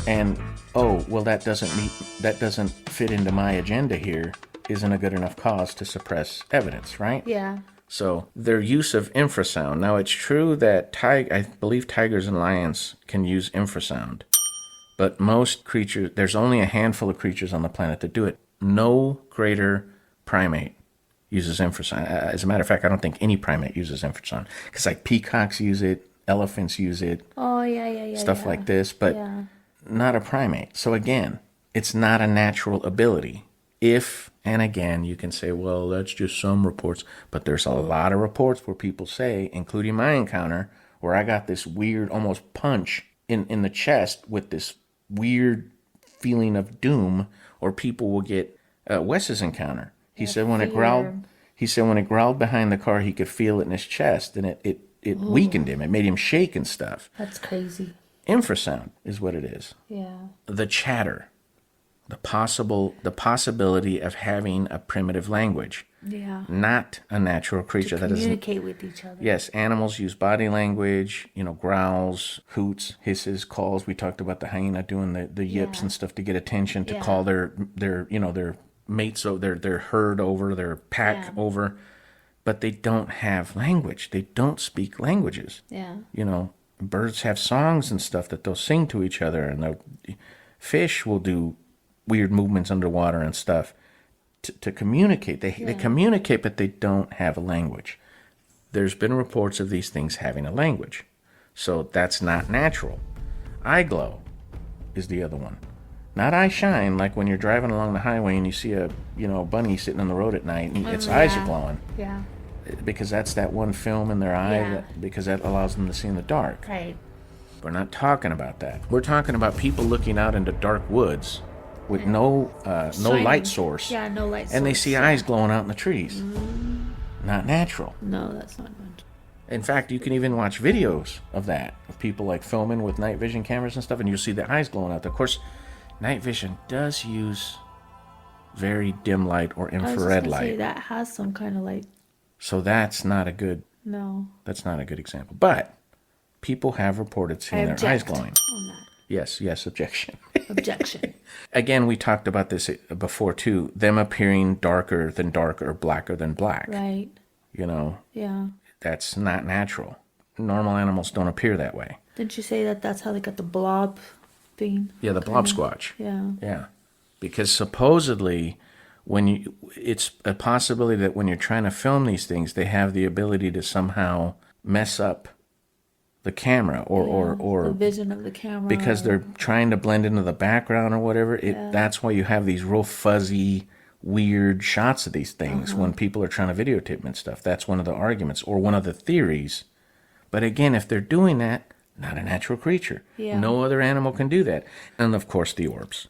And that doesn't fit into my agenda here. Isn't a good enough cause to suppress evidence, right? Yeah. So their use of infrasound. Now it's true that I believe tigers and lions can use infrasound. But most creatures, there's only a handful of creatures on the planet that do it. No greater primate uses infrasound. As a matter of fact, I don't think any primate uses infrasound. Because like peacocks use it, elephants use it. Oh, yeah. Stuff like this, but not a primate. So again, it's not a natural ability. And again, you can say, well, that's just some reports. But there's a lot of reports where people say, including my encounter, where I got this weird almost punch in the chest with this weird feeling of doom, or people will get Wes's encounter. He said when it growled behind the car, he could feel it in his chest, and it weakened him. It made him shake and stuff. That's crazy. Infrasound is what it is. Yeah. The chatter, the possibility of having a primitive language. Yeah. Not a natural creature. To communicate with each other. Yes, animals use body language, growls, hoots, hisses, calls. We talked about the hyena doing the yips and stuff to get attention, to call their mates, so their herd over, their pack over. But they don't have language. They don't speak languages. Yeah. Birds have songs and stuff that they'll sing to each other, and fish will do weird movements underwater and stuff. To communicate. They communicate, but they don't have a language. There's been reports of these things having a language. So that's not natural. Eye glow is the other one. Not eye shine, like when you're driving along the highway and you see a bunny sitting on the road at night and its eyes are glowing. Yeah. Because that's that one film in their eye, because that allows them to see in the dark. Right. We're not talking about that. We're talking about people looking out into dark woods with no light source. Yeah, no light source. And they see eyes glowing out in the trees. Not natural. No, that's not natural. In fact, you can even watch videos of that, of people like filming with night vision cameras and stuff, and you'll see the eyes glowing out there. Of course, night vision does use very dim light or infrared light. Say that has some kind of light. So that's not a good example. But people have reported seeing their eyes glowing. On that. Yes, objection. Objection. Again, we talked about this before too. Them appearing darker than dark or blacker than black. Right. Yeah. That's not natural. Normal animals don't appear that way. Didn't you say that's how they got the blob thing? Yeah, the blob squatch. Yeah. Yeah. Because supposedly, it's a possibility that when you're trying to film these things, they have the ability to somehow mess up the camera or the vision of the camera, because they're trying to blend into the background or whatever. That's why you have these real fuzzy, weird shots of these things when people are trying to videotape them and stuff. That's one of the arguments or one of the theories. But again, if they're doing that, not a natural creature. No other animal can do that. And of course, the orbs.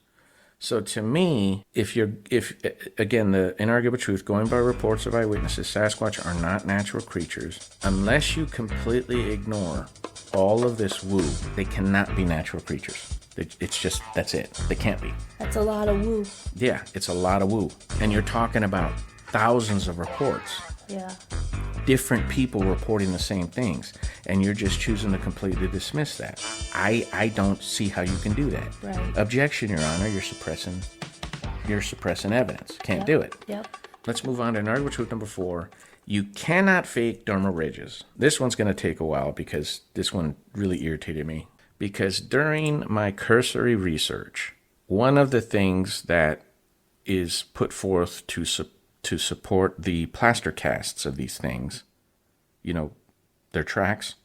So to me, if again, the inarguable truth, going by reports of eyewitnesses, Sasquatch are not natural creatures. Unless you completely ignore all of this woo, they cannot be natural creatures. It's just, that's it. They can't be. That's a lot of woo. Yeah, it's a lot of woo. And you're talking about thousands of reports. Yeah. Different people reporting the same things, and you're just choosing to completely dismiss that. I don't see how you can do that. Right. Objection, Your Honor. You're suppressing evidence. Can't do it. Yep. Let's move on to inarguable truth number 4. You cannot fake dermal ridges. This one's going to take a while because this one really irritated me. Because during my cursory research, one of the things that is put forth to support the plaster casts of these things, their tracks,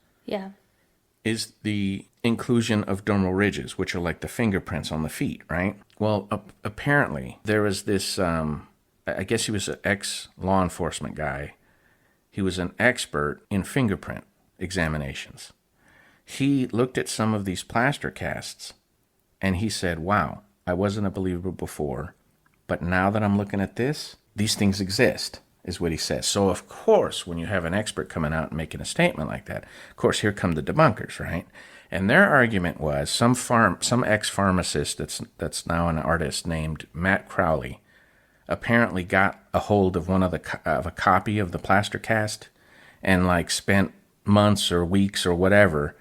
is the inclusion of dermal ridges, which are like the fingerprints on the feet, right? Well, apparently there was this, I guess he was an ex-law enforcement guy. He was an expert in fingerprint examinations. He looked at some of these plaster casts and he said, wow, I wasn't a believer before, but now that I'm looking at this, these things exist, is what he says. So, of course, when you have an expert coming out and making a statement like that, of course, here come the debunkers, right? And their argument was some ex-pharmacist that's now an artist named Matt Crowley apparently got a hold of a copy of the plaster cast and spent months or weeks or whatever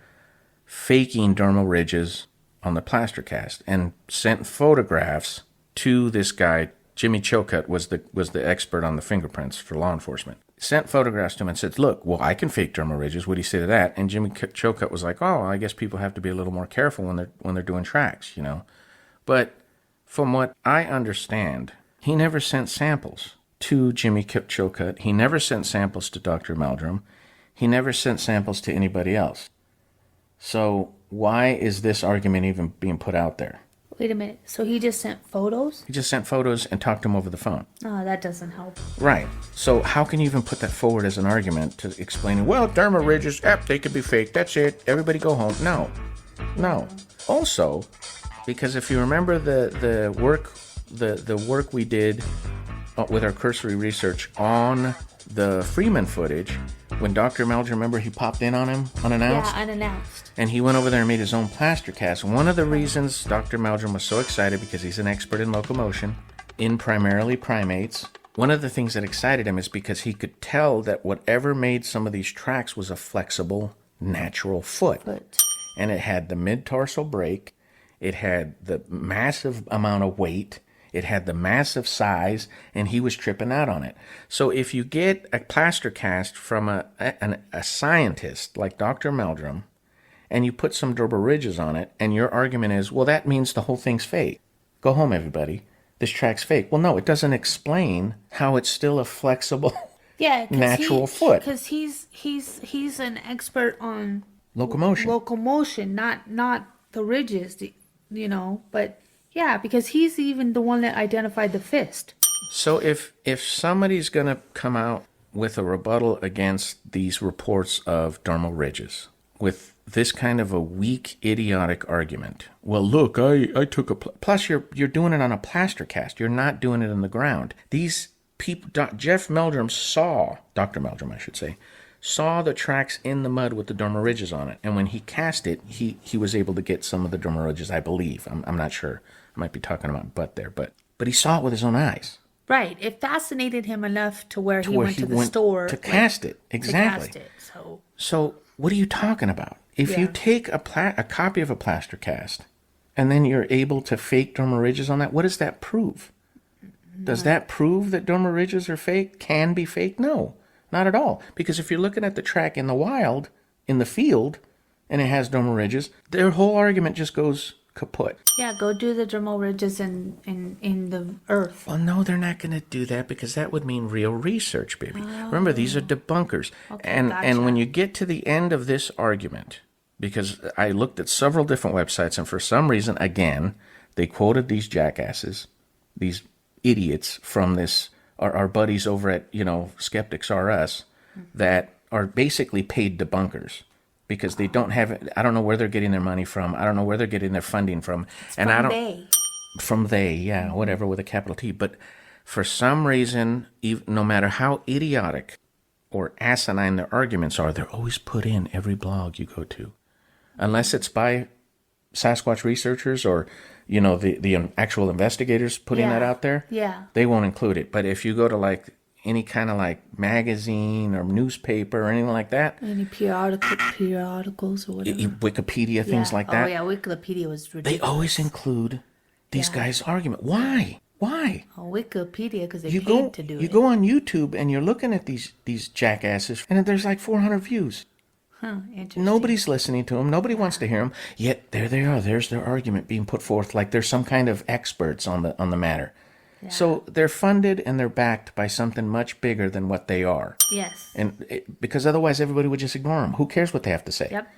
faking dermal ridges on the plaster cast and sent photographs to this guy. Jimmy Chilcutt was the expert on the fingerprints for law enforcement. Sent photographs to him and said, look, well, I can fake dermal ridges. What do you say to that? And Jimmy Chilcutt was like, oh, I guess people have to be a little more careful when they're doing tracks, But from what I understand, he never sent samples to Jimmy Chilcutt. He never sent samples to Dr. Meldrum. He never sent samples to anybody else. So why is this argument even being put out there? Wait a minute. So he just sent photos? He just sent photos and talked to him over the phone. Oh, that doesn't help. Right. So how can you even put that forward as an argument to explain, well, dermal ridges, they could be fake. That's it. Everybody go home. No. Also, because if you remember the work we did with our cursory research on the Freeman footage, when Dr. Meldrum, remember he popped in on him unannounced? Yeah, unannounced. And he went over there and made his own plaster cast. One of the reasons Dr. Meldrum was so excited, because he's an expert in locomotion, in primarily primates, one of the things that excited him is because he could tell that whatever made some of these tracks was a flexible, natural foot. And it had the mid-tarsal break. It had the massive amount of weight. It had the massive size, and he was tripping out on it. So if you get a plaster cast from a scientist like Dr. Meldrum, and you put some dermal ridges on it, and your argument is, well, that means the whole thing's fake. Go home, everybody. This track's fake. Well, no, it doesn't explain how it's still a flexible, natural foot. Because he's an expert on locomotion, not the ridges, But yeah, because he's even the one that identified the fist. So if somebody's going to come out with a rebuttal against these reports of dermal ridges with this kind of a weak, idiotic argument, well, look, I took plus you're doing it on a plaster cast. You're not doing it in the ground. These people, Dr. Meldrum, saw the tracks in the mud with the dermal ridges on it. And when he cast it, he was able to get some of the dermal ridges, I believe. I'm not sure. I might be talking about butt there, but he saw it with his own eyes. Right. It fascinated him enough to where he went to the store to cast it. Exactly. So what are you talking about? If you take a copy of a plaster cast and then you're able to fake dermal ridges on that, what does that prove? Does that prove that dermal ridges are fake? Can be fake? No, not at all. Because if you're looking at the track in the wild, in the field, and it has dermal ridges, their whole argument just goes kaput. Yeah, go do the dermal ridges in the earth. Well, no, they're not going to do that because that would mean real research, baby. Remember, these are debunkers. Okay, and when you get to the end of this argument, because I looked at several different websites, and for some reason, again, they quoted these jackasses, these idiots from this, our buddies over at, Skeptics R Us, that are basically paid debunkers. Because they don't have it. I don't know where they're getting their money from. I don't know where they're getting their funding from. It's and from I don't. They. From they, yeah, whatever, with a capital T. But for some reason, no matter how idiotic or asinine their arguments are, they're always put in every blog you go to. Unless it's by Sasquatch researchers or, the actual investigators putting that out there, they won't include it. But if you go to like any kind of like magazine or newspaper or anything like that, any periodicals or whatever, Wikipedia, things like that. Oh yeah, Wikipedia was ridiculous. They always include these guys' argument. Why? Oh, Wikipedia, because they You paid to do it. You go on YouTube and you're looking at these jackasses, and there's like 400 views. Huh, interesting. Nobody's listening to them. Nobody wants to hear them. Yet there they are. There's their argument being put forth like they're some kind of experts on the matter. Yeah. So they're funded and they're backed by something much bigger than what they are. Yes. Because otherwise everybody would just ignore them. Who cares what they have to say? Yep.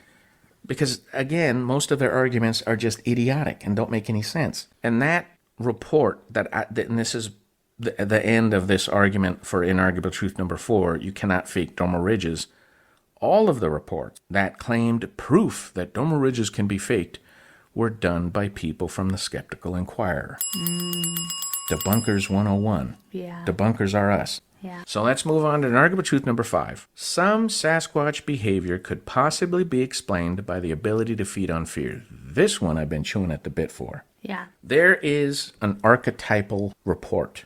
Because, again, most of their arguments are just idiotic and don't make any sense. And that report, and this is the end of this argument for inarguable truth number 4, you cannot fake domal ridges. All of the reports that claimed proof that domal ridges can be faked were done by people from the Skeptical Inquirer. Debunkers 101. Yeah. Debunkers are us. Yeah. So let's move on to inarguable truth number 5. Some Sasquatch behavior could possibly be explained by the ability to feed on fear. This one I've been chewing at the bit for. Yeah. There is an archetypal report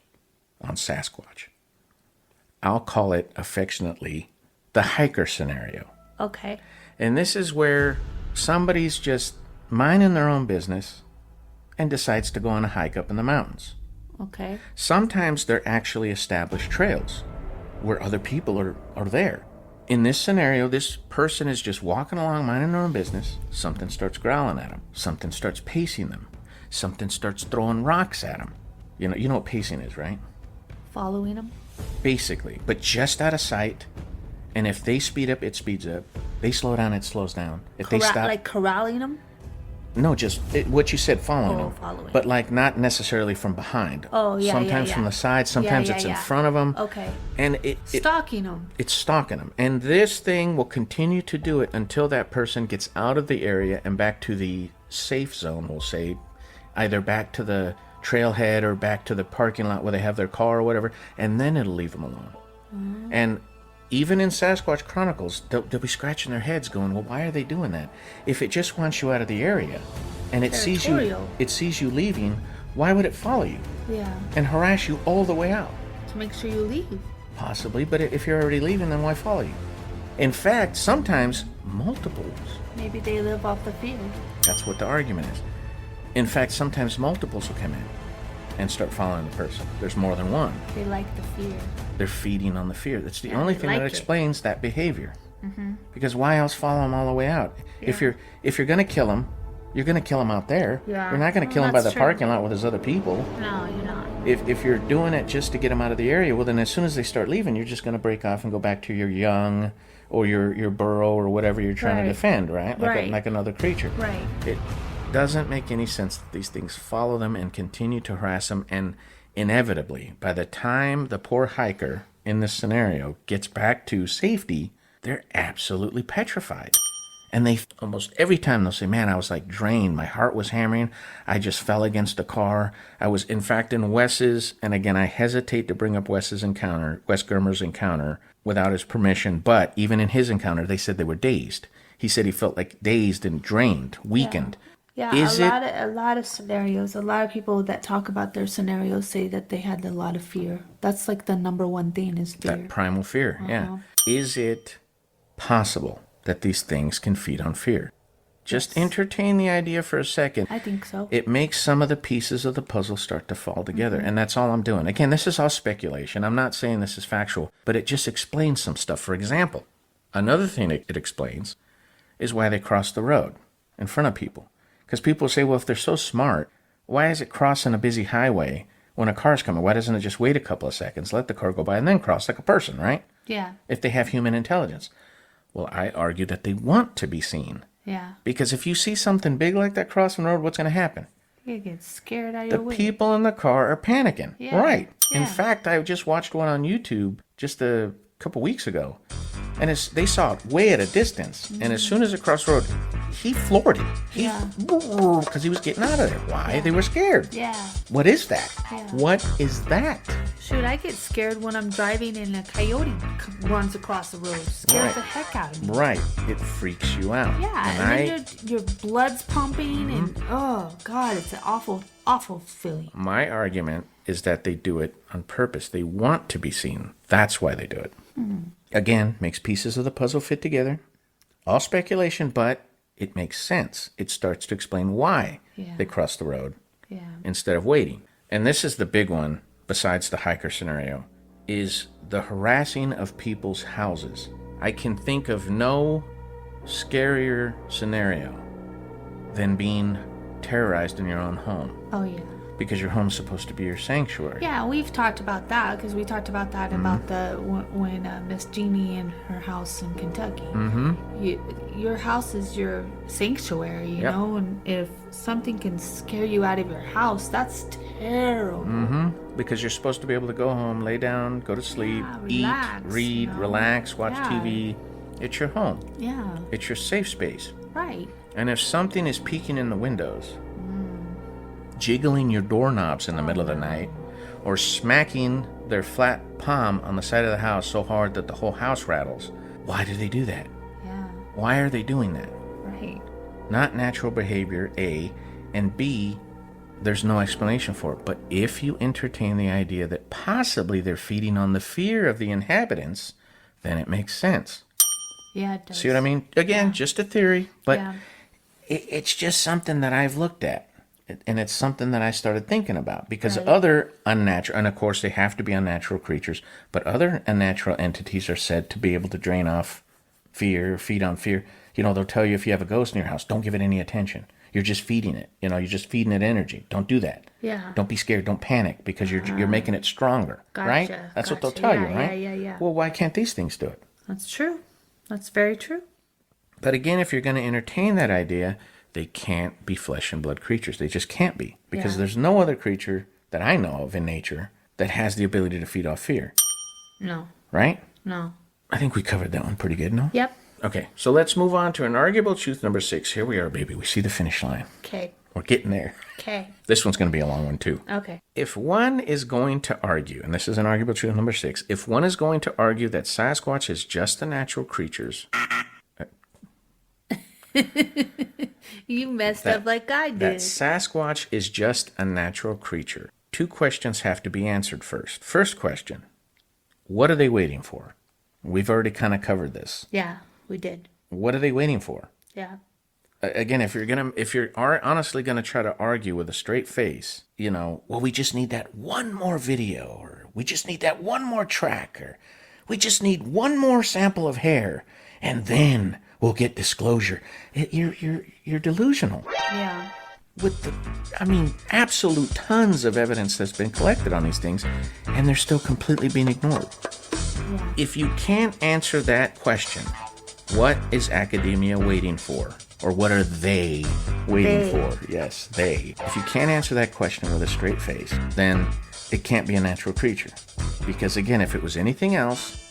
on Sasquatch. I'll call it affectionately the hiker scenario. Okay. And this is where somebody's just minding their own business and decides to go on a hike up in the mountains. Okay. Sometimes they're actually established trails where other people are there. In this scenario, this person is just walking along, minding their own business. Something starts growling at them. Something starts pacing them. Something starts throwing rocks at them. You know what pacing is, right? Following them? Basically, but just out of sight. And if they speed up, it speeds up. They slow down, it slows down. If they stop, like corralling them? No, just what you said, following them. Following. But like not necessarily from behind. Oh, yeah, Sometimes from the side, sometimes it's in front of them. Okay. And stalking them. It's stalking them. And this thing will continue to do it until that person gets out of the area and back to the safe zone, we'll say. Either back to the trailhead or back to the parking lot where they have their car or whatever. And then it'll leave them alone. Mm-hmm. And even in Sasquatch Chronicles, they'll be scratching their heads going, well, why are they doing that? If it just wants you out of the area and it sees you leaving, why would it follow you? Yeah. And harass you all the way out? To make sure you leave. Possibly, but if you're already leaving, then why follow you? In fact, sometimes multiples. Maybe they live off the field. That's what the argument is. In fact, sometimes multiples will come in and start following the person. There's more than one. They like the fear. They're feeding on the fear. That's the only thing that explains that behavior. Mm-hmm. Because why else follow them all the way out? Yeah. If you're going to kill them, you're going to kill them out there. Yeah. You're not going to kill him by the parking lot with his other people. No, you're not. If you're doing it just to get them out of the area, well, then as soon as they start leaving, you're just going to break off and go back to your young or your burrow or whatever you're trying to defend, right? Like another creature. Right. It doesn't make any sense that these things follow them and continue to harass them, and inevitably, by the time the poor hiker in this scenario gets back to safety, they're absolutely petrified. And they almost every time they'll say, man, I was like drained. My heart was hammering. I just fell against a car. I was, in fact, in Wes's, and again, I hesitate to bring up Wes Germer's encounter without his permission, but even in his encounter, they said they were dazed. He said he felt like dazed and drained, weakened. Yeah, a lot of scenarios. A lot of people that talk about their scenarios say that they had a lot of fear. That's like the number one thing is fear. That primal fear, yeah. Is it possible that these things can feed on fear? Just entertain the idea for a second. I think so. It makes some of the pieces of the puzzle start to fall together, and that's all I'm doing. Again, this is all speculation. I'm not saying this is factual, but it just explains some stuff. For example, another thing it explains is why they cross the road in front of people. Because people say, well, if they're so smart, why is it crossing a busy highway when a car's coming? Why doesn't it just wait a couple of seconds, let the car go by, and then cross like a person, right? Yeah. If they have human intelligence. Well, I argue that they want to be seen. Yeah. Because if you see something big like that crossing the road, what's going to happen? You get scared out of your way. The people in the car are panicking. Yeah. Right. Yeah. In fact, I just watched one on YouTube just a couple weeks ago And they saw it way at a distance. And as soon as it crossed the road, he floored it. Because he was getting out of there. Why? They were scared. Yeah. What is that? Yeah. What is that? Shoot, I get scared when I'm driving and a coyote runs across the road. Scares the heck out of me. Right. It freaks you out. Yeah, and then your blood's pumping and, oh, God, it's an awful, awful feeling. My argument is that they do it on purpose. They want to be seen. That's why they do it. Again, makes pieces of the puzzle fit together. All speculation, but it makes sense. It starts to explain why they crossed the road instead of waiting. And this is the big one, besides the hiker scenario, is the harassing of people's houses. I can think of no scarier scenario than being terrorized in your own home. Oh, yeah. Because your home's supposed to be your sanctuary. Yeah, we've talked about that because we talked about that about when Miss Jeannie and her house in Kentucky. Your house is your sanctuary, you know, and if something can scare you out of your house, that's terrible. Because you're supposed to be able to go home, lay down, go to sleep, relax, eat, read, relax, watch TV. It's your home. Yeah. It's your safe space. Right. And if something is peeking in the windows, jiggling your doorknobs in the middle of the night, or smacking their flat palm on the side of the house so hard that the whole house rattles, why do they do that? Yeah. Why are they doing that? Right. Not natural behavior, A, and B, there's no explanation for it. But if you entertain the idea that possibly they're feeding on the fear of the inhabitants, then it makes sense. Yeah, it does. See what I mean? Again, just a theory, but it's just something that I've looked at. And it's something that I started thinking about because other unnatural, and of course they have to be unnatural creatures, but other unnatural entities are said to be able to drain off fear, feed on fear. You know, they'll tell you if you have a ghost in your house, don't give it any attention. You're just feeding it. You know, you're just feeding it energy. Don't do that. Yeah. Don't be scared. Don't panic because you're making it stronger. Gotcha, right? That's what they'll tell you, right? Yeah. Well, why can't these things do it? That's true. That's very true. But again, if you're going to entertain that idea, they can't be flesh and blood creatures. They just can't be. Because there's no other creature that I know of in nature that has the ability to feed off fear. No. Right? No. I think we covered that one pretty good, no? Yep. Okay, so let's move on to an arguable truth number 6. Here we are, baby. We see the finish line. Okay. We're getting there. Okay. This one's going to be a long one, too. Okay. If one is going to argue, and this is an arguable truth number 6, if one is going to argue that Sasquatch is just the natural creatures... You messed up like I did. That Sasquatch is just a natural creature. 2 questions have to be answered first. First question, what are they waiting for? We've already kind of covered this. Yeah, we did. What are they waiting for? Yeah. Again, if you're honestly gonna try to argue with a straight face, you know, well, we just need that one more video, or we just need that one more track, or we just need one more sample of hair, and then we'll get disclosure. You're delusional. Yeah. With absolute tons of evidence that's been collected on these things, and they're still completely being ignored. Yeah. If you can't answer that question, what is academia waiting for? Or what are they waiting for? Yes, they. If you can't answer that question with a straight face, then it can't be a natural creature. Because again, if it was anything else,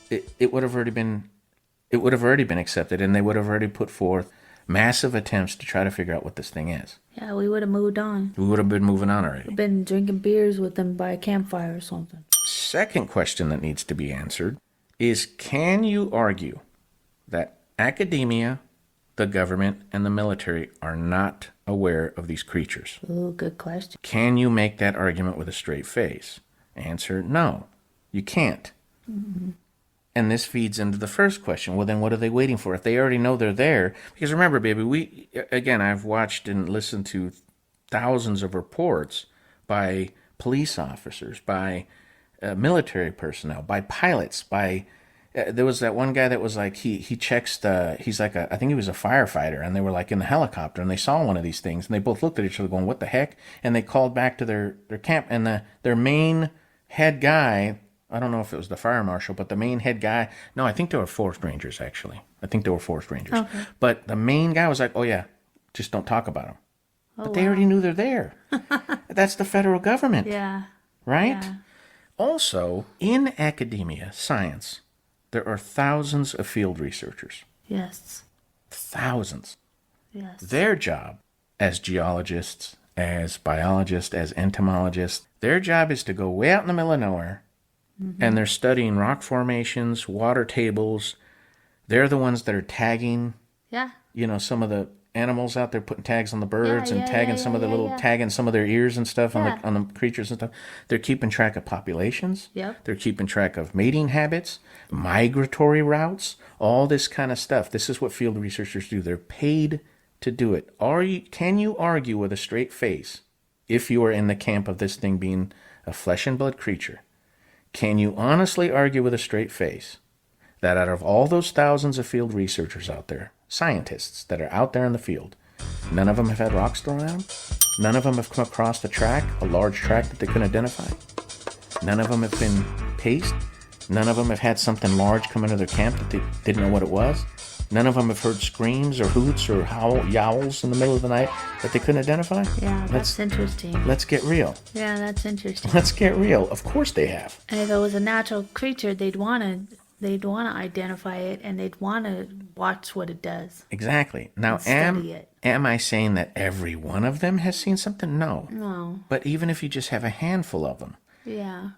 it would have already been accepted, and they would have already put forth massive attempts to try to figure out what this thing is. Yeah, we would have moved on. We would have been moving on already. We've been drinking beers with them by a campfire or something. Second question that needs to be answered is, can you argue that academia, the government, and the military are not aware of these creatures? Ooh, good question. Can you make that argument with a straight face? Answer, no, you can't. Mm-hmm. And this feeds into the first question. Well, then what are they waiting for? If they already know they're there. Because remember, baby, I've watched and listened to thousands of reports by police officers, by military personnel, by pilots, by... there was that one guy that was like, he checks he's like I think he was a firefighter, and they were like in the helicopter, and they saw one of these things, and they both looked at each other going, what the heck? And they called back to their camp, and their main head guy... I don't know if it was the fire marshal, but the main head guy... No, I think they were forest rangers, actually. I think they were forest rangers. Okay. But the main guy was like, oh, yeah, just don't talk about them. Oh, but they already knew they're there. That's the federal government. Yeah. Right? Yeah. Also, in academia, science, There are thousands of field researchers. Yes. Thousands. Yes. Their job as geologists, as biologists, as entomologists, their job is to go way out in the middle of nowhere, and they're studying rock formations, water tables. They're the ones that are tagging, Yeah. some of the animals out there, putting tags on the birds and tagging some of the little, tagging some of their ears and stuff on the creatures and stuff. They're keeping track of populations. Yep. They're keeping track of mating habits, migratory routes, all this kind of stuff. This is what field researchers do. They're paid to do it. Can you argue with a straight face, if you are in the camp of this thing being a flesh and blood creature? Can you honestly argue with a straight face that out of all those thousands of field researchers out there, scientists that are out there in the field, none of them have had rocks thrown at them? None of them have come across a large track that they couldn't identify? None of them have been paced? None of them have had something large come into their camp that they didn't know what it was? None of them have heard screams or hoots or yowls in the middle of the night that they couldn't identify? Yeah, that's interesting. Let's get real. Yeah, that's interesting. Let's get real. Of course they have. And if it was a natural creature, they'd want to identify it, and they'd want to watch what it does. Exactly. Now, Study it. am I saying that every one of them has seen something? No. No. But even if you just have a handful of them, Yeah.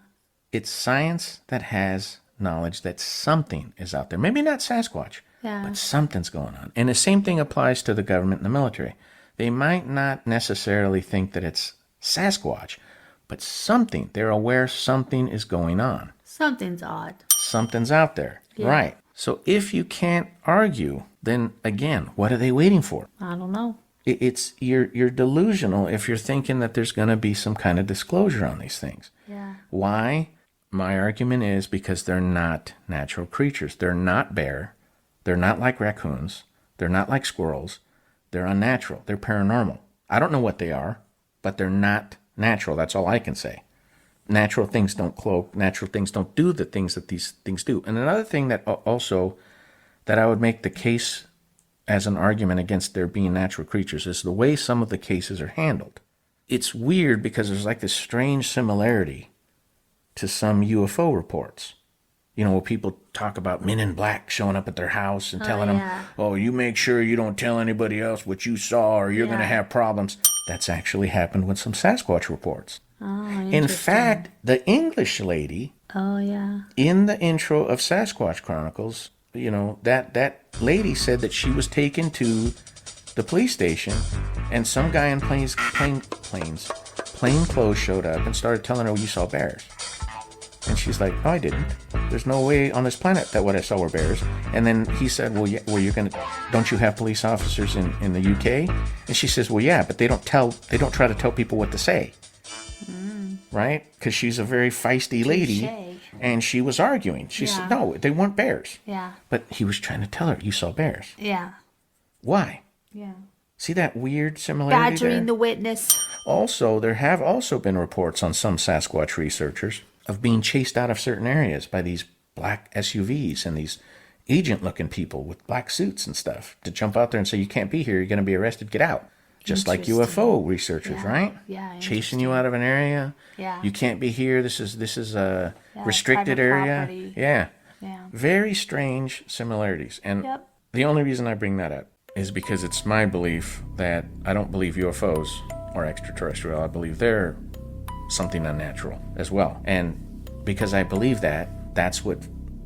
it's science that has knowledge that something is out there. Maybe not Sasquatch, Yeah. but something's going on. And the same thing applies to the government and the military. They might not necessarily think that it's Sasquatch, but they're aware something is going on. Something's odd. Something's out there. Yeah. Right. So if you can't argue, then again, what are they waiting for? I don't know. You're delusional if you're thinking that there's going to be some kind of disclosure on these things. Yeah. Why? My argument is because they're not natural creatures. They're not bear. They're not like raccoons. They're not like squirrels. They're unnatural. They're paranormal. I don't know what they are, but they're not natural. That's all I can say. Natural things don't cloak. Natural things don't do the things that these things do. And another thing that also that I would make the case as an argument against there being natural creatures is the way some of the cases are handled. It's weird because there's like this strange similarity to some UFO reports. Where people talk about men in black showing up at their house and telling them, oh, you make sure you don't tell anybody else what you saw or you're going to have problems. That's actually happened with some Sasquatch reports. Oh, in fact, the English lady in the intro of Sasquatch Chronicles, that lady said that she was taken to the police station and some guy in plain clothes showed up and started telling her, you saw bears. And she's like, no, I didn't. There's no way on this planet that what I saw were bears. And then he said, well, yeah, don't you have police officers in the UK? And she says, well, yeah, but they don't try to tell people what to say. Right? Because she's a very feisty lady. And she was arguing. She said, no, they weren't bears. Yeah. But he was trying to tell her, you saw bears. Yeah. Why? Yeah. See that weird similarity Badgering there? the witness. Also, there have also been reports on some Sasquatch researchers of being chased out of certain areas by these black SUVs and these agent-looking people with black suits and stuff to jump out there and say, you can't be here, you're going to be arrested, get out. Just like UFO researchers, right? Yeah. Chasing you out of an area. Yeah. You can't be here, this is a restricted area. Property. Yeah. Yeah. Very strange similarities. And the only reason I bring that up is because it's my belief that I don't believe UFOs are extraterrestrial. I believe they're something unnatural as well. And because I believe that, that's what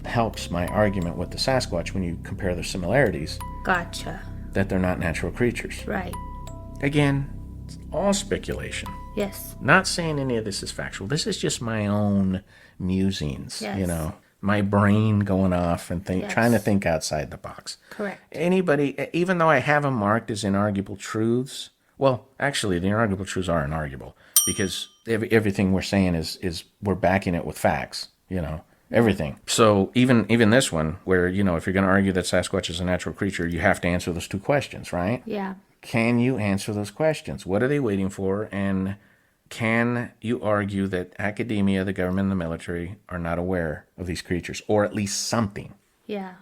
helps my argument with the Sasquatch when you compare their similarities. Gotcha. That they're not natural creatures. Right. Again, it's all speculation. Yes. Not saying any of this is factual. This is just my own musings, Yes. My brain going off and trying to think outside the box. Correct. Anybody, even though I have them marked as inarguable truths, well, actually, the inarguable truths are inarguable because everything we're saying is we're backing it with facts, everything. So even this one, where, if you're going to argue that Sasquatch is a natural creature, you have to answer those two questions, right? Yeah. Can you answer those questions? What are they waiting for? And can you argue that academia, the government, and the military are not aware of these creatures, or at least something? Yeah.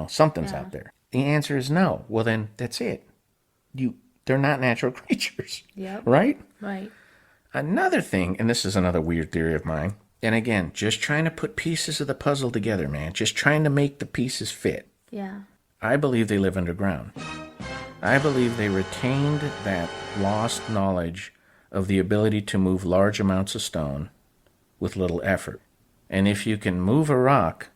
Something's out there. The answer is no. Well, then that's it. They're not natural creatures. Yep. Right? Right. Another thing, and this is another weird theory of mine, And again, just trying to put pieces of the puzzle together, man. Just trying to make the pieces fit. Yeah. I believe they live underground. I believe they retained that lost knowledge of the ability to move large amounts of stone with little effort. And if you can move a rock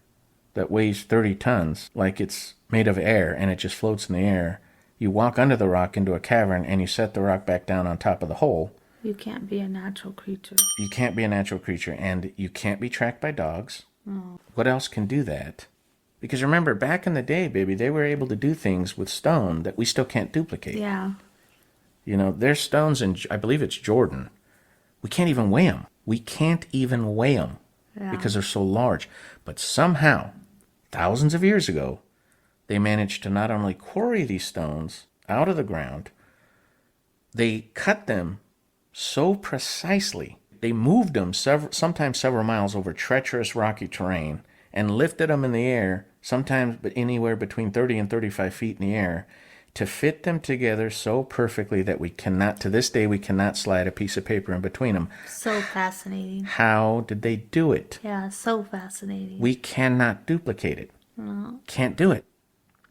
that weighs 30 tons, like it's made of air and it just floats in the air, you walk under the rock into a cavern and you set the rock back down on top of the hole. You can't be a natural creature. You can't be a natural creature, and you can't be tracked by dogs. Oh. What else can do that? Because remember, back in the day, baby, they were able to do things with stone that we still can't duplicate. Yeah. You know, there's stones in, I believe it's Jordan. We can't even weigh them. We can't even weigh them because they're so large. But somehow, thousands of years ago, they managed to not only quarry these stones out of the ground, they cut them so precisely. They moved them sometimes several miles over treacherous rocky terrain and lifted them in the air, sometimes anywhere between 30 and 35 feet in the air, to fit them together so perfectly that we cannot, to this day, we cannot slide a piece of paper in between them. So fascinating. How did they do it? Yeah, so fascinating. We cannot duplicate it. No. Can't do it.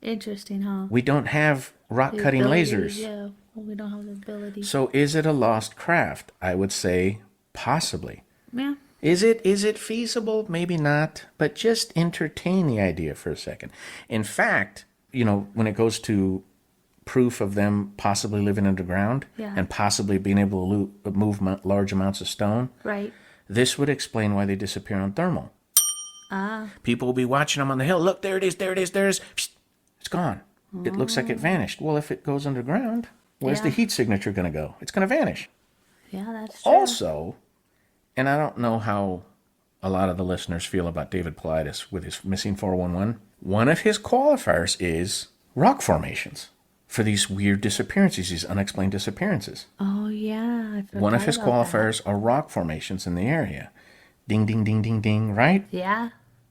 Interesting, huh? We don't have rock-cutting lasers. Yeah, well, we don't have the ability. So is it a lost craft? I would say possibly. Yeah. Is it feasible? Maybe not, but just entertain the idea for a second. In fact, you know, when it goes to proof of them possibly living underground and possibly being able to move large amounts of stone, right? This would explain why they disappear on thermal. People will be watching them on the hill. Look, there it is, there it is, there it is. Psst, it's gone. It looks like it vanished. Well, if it goes underground, where's the heat signature going to go? It's going to vanish. Yeah, that's true. Also, and I don't know how a lot of the listeners feel about David Paulides with his missing 411. One of his qualifiers is rock formations for these weird disappearances, these unexplained disappearances. Oh, yeah. I forgot One of his about qualifiers are rock formations in the area. Ding, ding, ding, ding, ding, right? that. Yeah.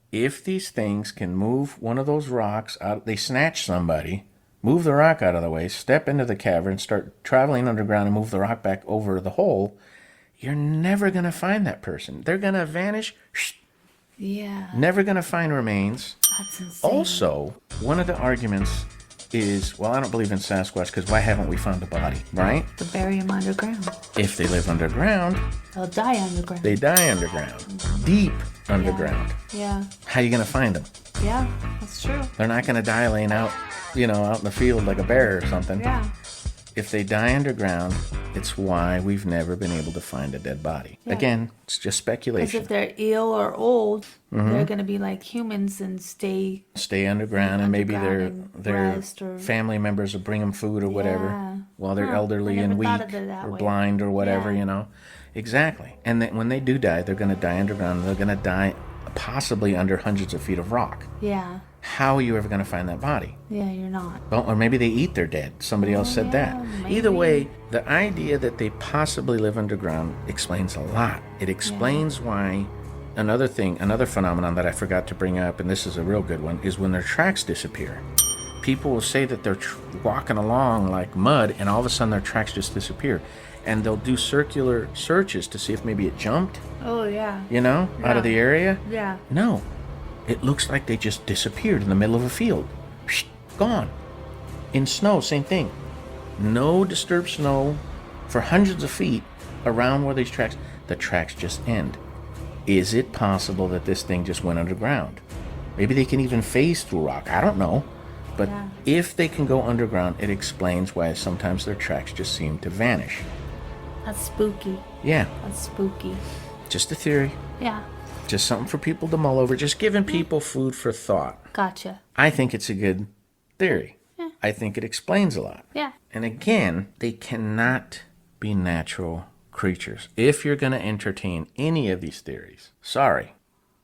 If these things can move one of those rocks out, they snatch somebody, move the rock out of the way, step into the cavern, start traveling underground and move the rock back over the hole, you're never going to find that person. They're going to vanish. Yeah. Never going to find remains. That's insane. Also, one of the arguments is, well, I don't believe in Sasquatch because why haven't we found a body, right? To bury them underground. If they live underground, They'll die underground. they die underground. Deep underground. Yeah. How are you going to find them? Yeah, that's true. They're not going to die laying out, out in the field like a bear or something. Yeah. If they die underground, it's why we've never been able to find a dead body. Yeah. Again, it's just Because speculation. if they're ill or old, they're going to be like humans and stay Underground, and maybe underground and their rest or- family members will bring them food or whatever Yeah. while they're Huh, elderly I and never weak thought of it that or way. blind or whatever, Yeah. Exactly. And then when they do die, they're going to die underground. They're going to die possibly under hundreds of feet of rock. Yeah. How are you ever going to find that body? Yeah, you're not. Well, or maybe they eat their dead. Somebody else said that. maybe. Either way, the idea that they possibly live underground explains a lot. It explains why another phenomenon that I forgot to bring up, and this is a real good one, is when their tracks disappear. People will say that they're walking along like mud, and all of a sudden their tracks just disappear. And they'll do circular searches to see if maybe it jumped, Oh, yeah. out of the area. Yeah. No. It looks like they just disappeared in the middle of a field. Gone. In snow, same thing. No disturbed snow for hundreds of feet around where these tracks, the tracks just end. Is it possible that this thing just went underground? Maybe they can even phase through rock. I don't know. But if they can go underground, it explains why sometimes their tracks just seem to vanish. That's spooky. Yeah, That's spooky. just a theory. Yeah. Just something for people to mull over. Just giving people food for thought. Gotcha. I think it's a good theory. Yeah. I think it explains a lot. Yeah. And again, they cannot be natural creatures. If you're going to entertain any of these theories, sorry.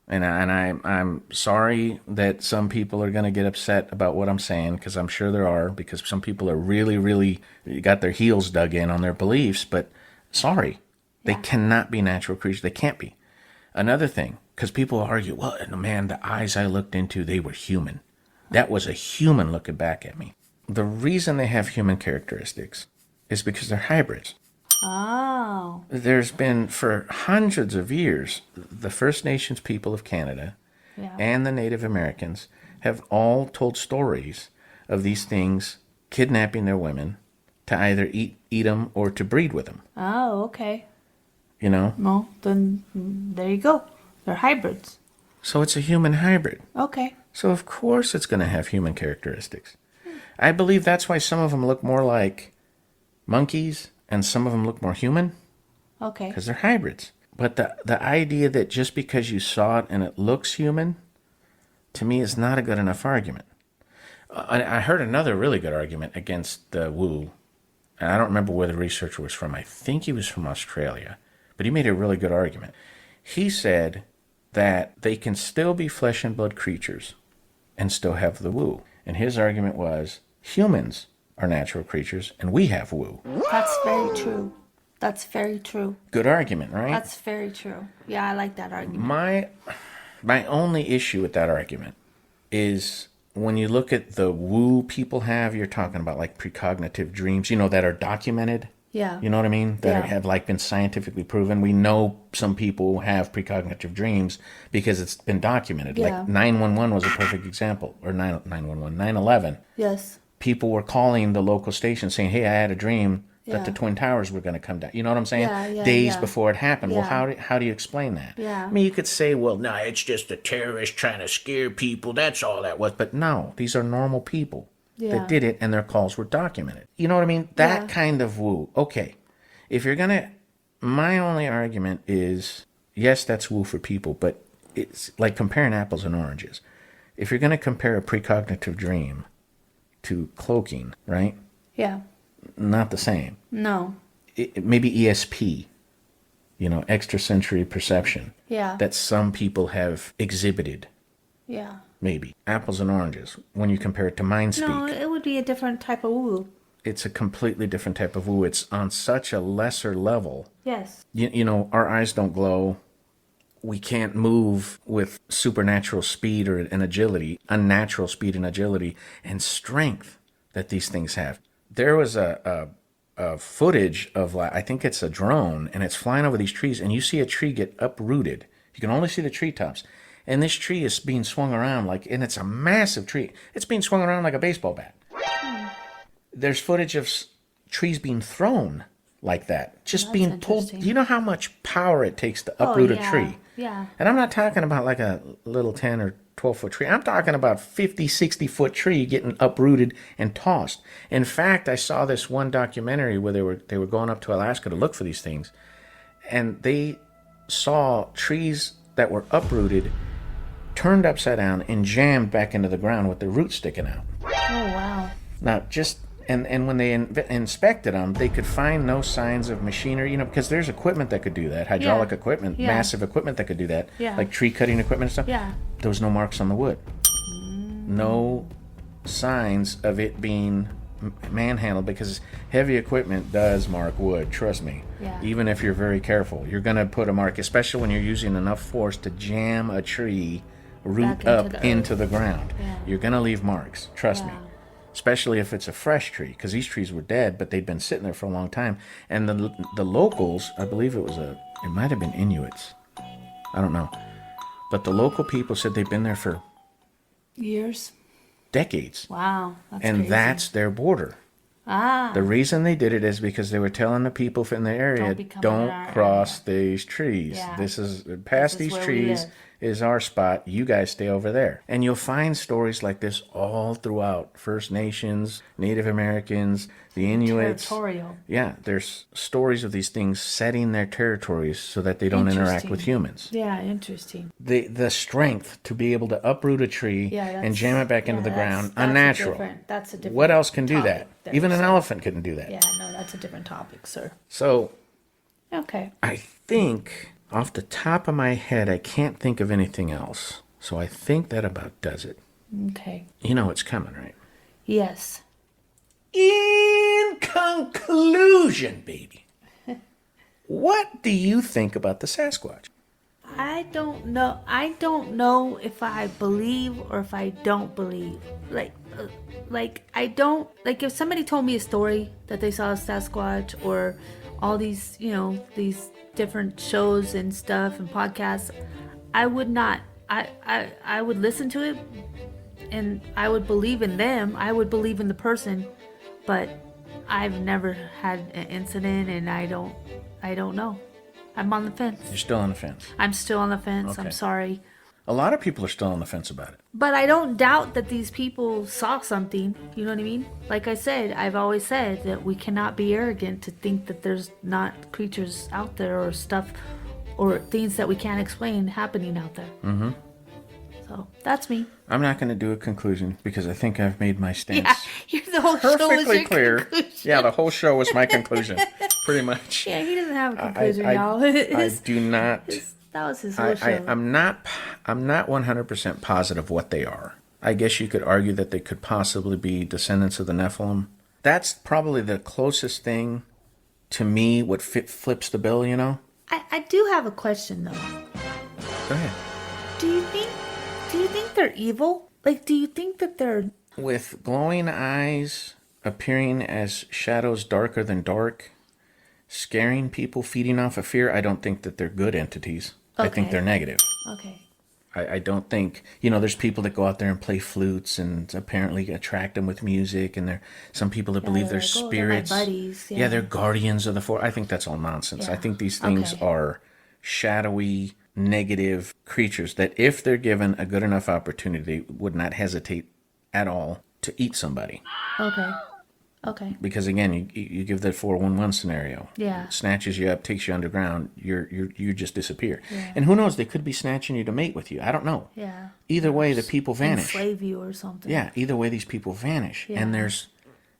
And I'm sorry that some people are going to get upset about what I'm saying, because I'm sure there are, because some people are really, really got their heels dug in on their beliefs. But sorry, they cannot be natural creatures. They can't be. Another thing, because people argue, well, man, the eyes I looked into, they were human. That was a human looking back at me. The reason they have human characteristics is because they're hybrids. Oh. There's been, for hundreds of years, the First Nations people of Canada and the Native Americans have all told stories of these things kidnapping their women to either eat them or to breed with them. Oh, okay. You know? Well, then there you go. They're hybrids. So it's a human hybrid. Okay. So of course it's going to have human characteristics. I believe that's why some of them look more like monkeys and some of them look more human. Okay. Because they're hybrids. But the idea that just because you saw it and it looks human, to me, is not a good enough argument. I heard another really good argument against the woo. And I don't remember where the researcher was from. I think he was from Australia. But he made a really good argument. He said that they can still be flesh and blood creatures and still have the woo. And his argument was humans are natural creatures and we have woo. That's very true. That's very true. Good argument, right? That's very true. Yeah, I like that argument. My only issue with that argument is when you look at the woo people have, you're talking about like precognitive dreams, that are documented. Yeah. You know what I mean? That have like been scientifically proven. We know some people have precognitive dreams because it's been documented. Yeah. Like 911 was a perfect example, or 9/11. Yes. People were calling the local station saying, "Hey, I had a dream that the Twin Towers were going to come down." You know what I'm saying? Days before it happened. Yeah. Well, how do you explain that? Yeah. I mean, you could say, well, no, it's just a terrorist trying to scare people. That's all that was. But no, these are normal people that did it, and their calls were documented. You know what I mean? That kind of woo. Okay. If you're going to... My only argument is, yes, that's woo for people, but it's like comparing apples and oranges. If you're going to compare a precognitive dream to cloaking, right? Yeah. Not the same. No. Maybe ESP, extrasensory perception. Yeah. That some people have exhibited. Yeah. Maybe. Apples and oranges, when you compare it to mind speak. No, it would be a different type of woo. It's a completely different type of woo. It's on such a lesser level. Yes. Our eyes don't glow. We can't move with supernatural speed and agility, unnatural speed and agility, and strength that these things have. There was a footage of, I think it's a drone, and it's flying over these trees, and you see a tree get uprooted. You can only see the treetops. And this tree is being swung around and it's a massive tree. It's being swung around like a baseball bat. There's footage of trees being thrown like that, just being pulled. You know how much power it takes to uproot a tree? Yeah. And I'm not talking about like a little 10 or 12-foot tree. I'm talking about 50, 60-foot tree getting uprooted and tossed. In fact, I saw this one documentary where they were going up to Alaska to look for these things, and they saw trees that were uprooted, turned upside down, and jammed back into the ground with their roots sticking out. Oh, wow. Now, and when they inspected them, they could find no signs of machinery, because there's equipment that could do that, hydraulic equipment, massive equipment that could do that, like tree cutting equipment and stuff. Yeah. There was no marks on the wood. No signs of it being manhandled, because heavy equipment does mark wood, trust me. Yeah. Even if you're very careful, you're going to put a mark, especially when you're using enough force to jam a tree root up into the ground. Yeah. You're going to leave marks, trust me. Especially if it's a fresh tree, because these trees were dead, but they'd been sitting there for a long time. And the locals, I believe it might have been Inuits. I don't know. But the local people said they've been there for years. Decades. Wow. That's and crazy. That's their border. The reason they did it is because they were telling the people in the area, don't cross these trees. Yeah. Past these trees is our spot. You guys stay over there. And you'll find stories like this all throughout First Nations, Native Americans, the Inuits. Territorial. Yeah, there's stories of these things setting their territories so that they don't interact with humans. Yeah, interesting. The strength to be able to uproot a tree and jam it back into the ground, unnatural. That's a different What else can do topic that? Even an elephant couldn't do that. Yeah, no, that's a different topic, sir. So, okay. I think, off the top of my head, I can't think of anything else. So I think that about does it. Okay. You know it's coming, right? Yes. In conclusion, baby, what do you think about the Sasquatch? I don't know. I don't know if I believe or if I don't believe. Like I don't, like if somebody told me a story that they saw a Sasquatch or all these, these different shows and stuff and podcasts, I would not. I would listen to it, and I would believe in them. I would believe in the person, but I've never had an incident, and I don't know. I'm on the fence. You're still on the fence. I'm still on the fence. Okay. I'm sorry. A lot of people are still on the fence about it. But I don't doubt that these people saw something. You know what I mean? Like I said, I've always said that we cannot be arrogant to think that there's not creatures out there or stuff or things that we can't explain happening out there. Mm-hmm. So that's me. I'm not going to do a conclusion because I think I've made my stance The whole show was perfectly your clear. conclusion. Yeah, the whole show was my conclusion, pretty much. Yeah, he doesn't have a conclusion, I y'all. do not. That was his whole show. I'm not 100% positive what they are. I guess you could argue that they could possibly be descendants of the Nephilim. That's probably the closest thing to me what flips the bill, you know? I do have a question, though. Go ahead. Do you think they're evil? Like, do you think that they're... With glowing eyes, appearing as shadows darker than dark, scaring people, feeding off of fear, I don't think that they're good entities. I think Okay. they're negative. Okay. I don't think, there's people that go out there and play flutes and apparently attract them with music, and some people that believe they're like, "Oh, they're my spirits. buddies." Yeah, Yeah. they're guardians of the forest. I think that's all nonsense. I Yeah. think these things Okay. are shadowy, negative creatures that if they're given a good enough opportunity would not hesitate at all to eat somebody. Okay. Because again, you give that 411 scenario. Yeah. Snatches you up, takes you underground, you just disappear. Yeah. And who knows, they could be snatching you to mate with you. I don't know. Yeah. Either way, the people vanish. Enslave you or something. Yeah, either way, these people vanish. Yeah. And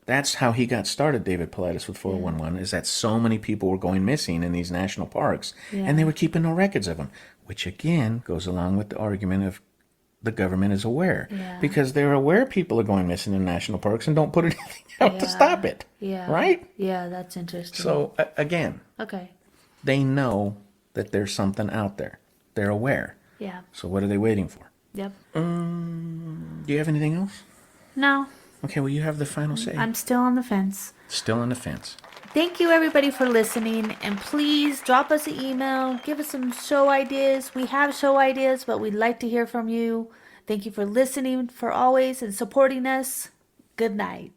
that's how he got started, David Paulides, with 411, is that so many people were going missing in these national parks, Yeah. and they were keeping no records of them, which again goes along with the argument of the government is aware. Yeah. Because they're aware people are going missing in national parks and don't put anything out to Yeah. stop it. Yeah. Right? Yeah, that's interesting. So, again, Okay. they know that there's something out there. They're aware. Yeah. So what are they waiting for? Yep. Do you have anything else? No, Okay, well, you have the final say. I'm still on the fence. Still on the fence. Thank you, everybody, for listening. And please drop us an email. Give us some show ideas. We have show ideas, but we'd like to hear from you. Thank you for listening, for always, and supporting us. Good night.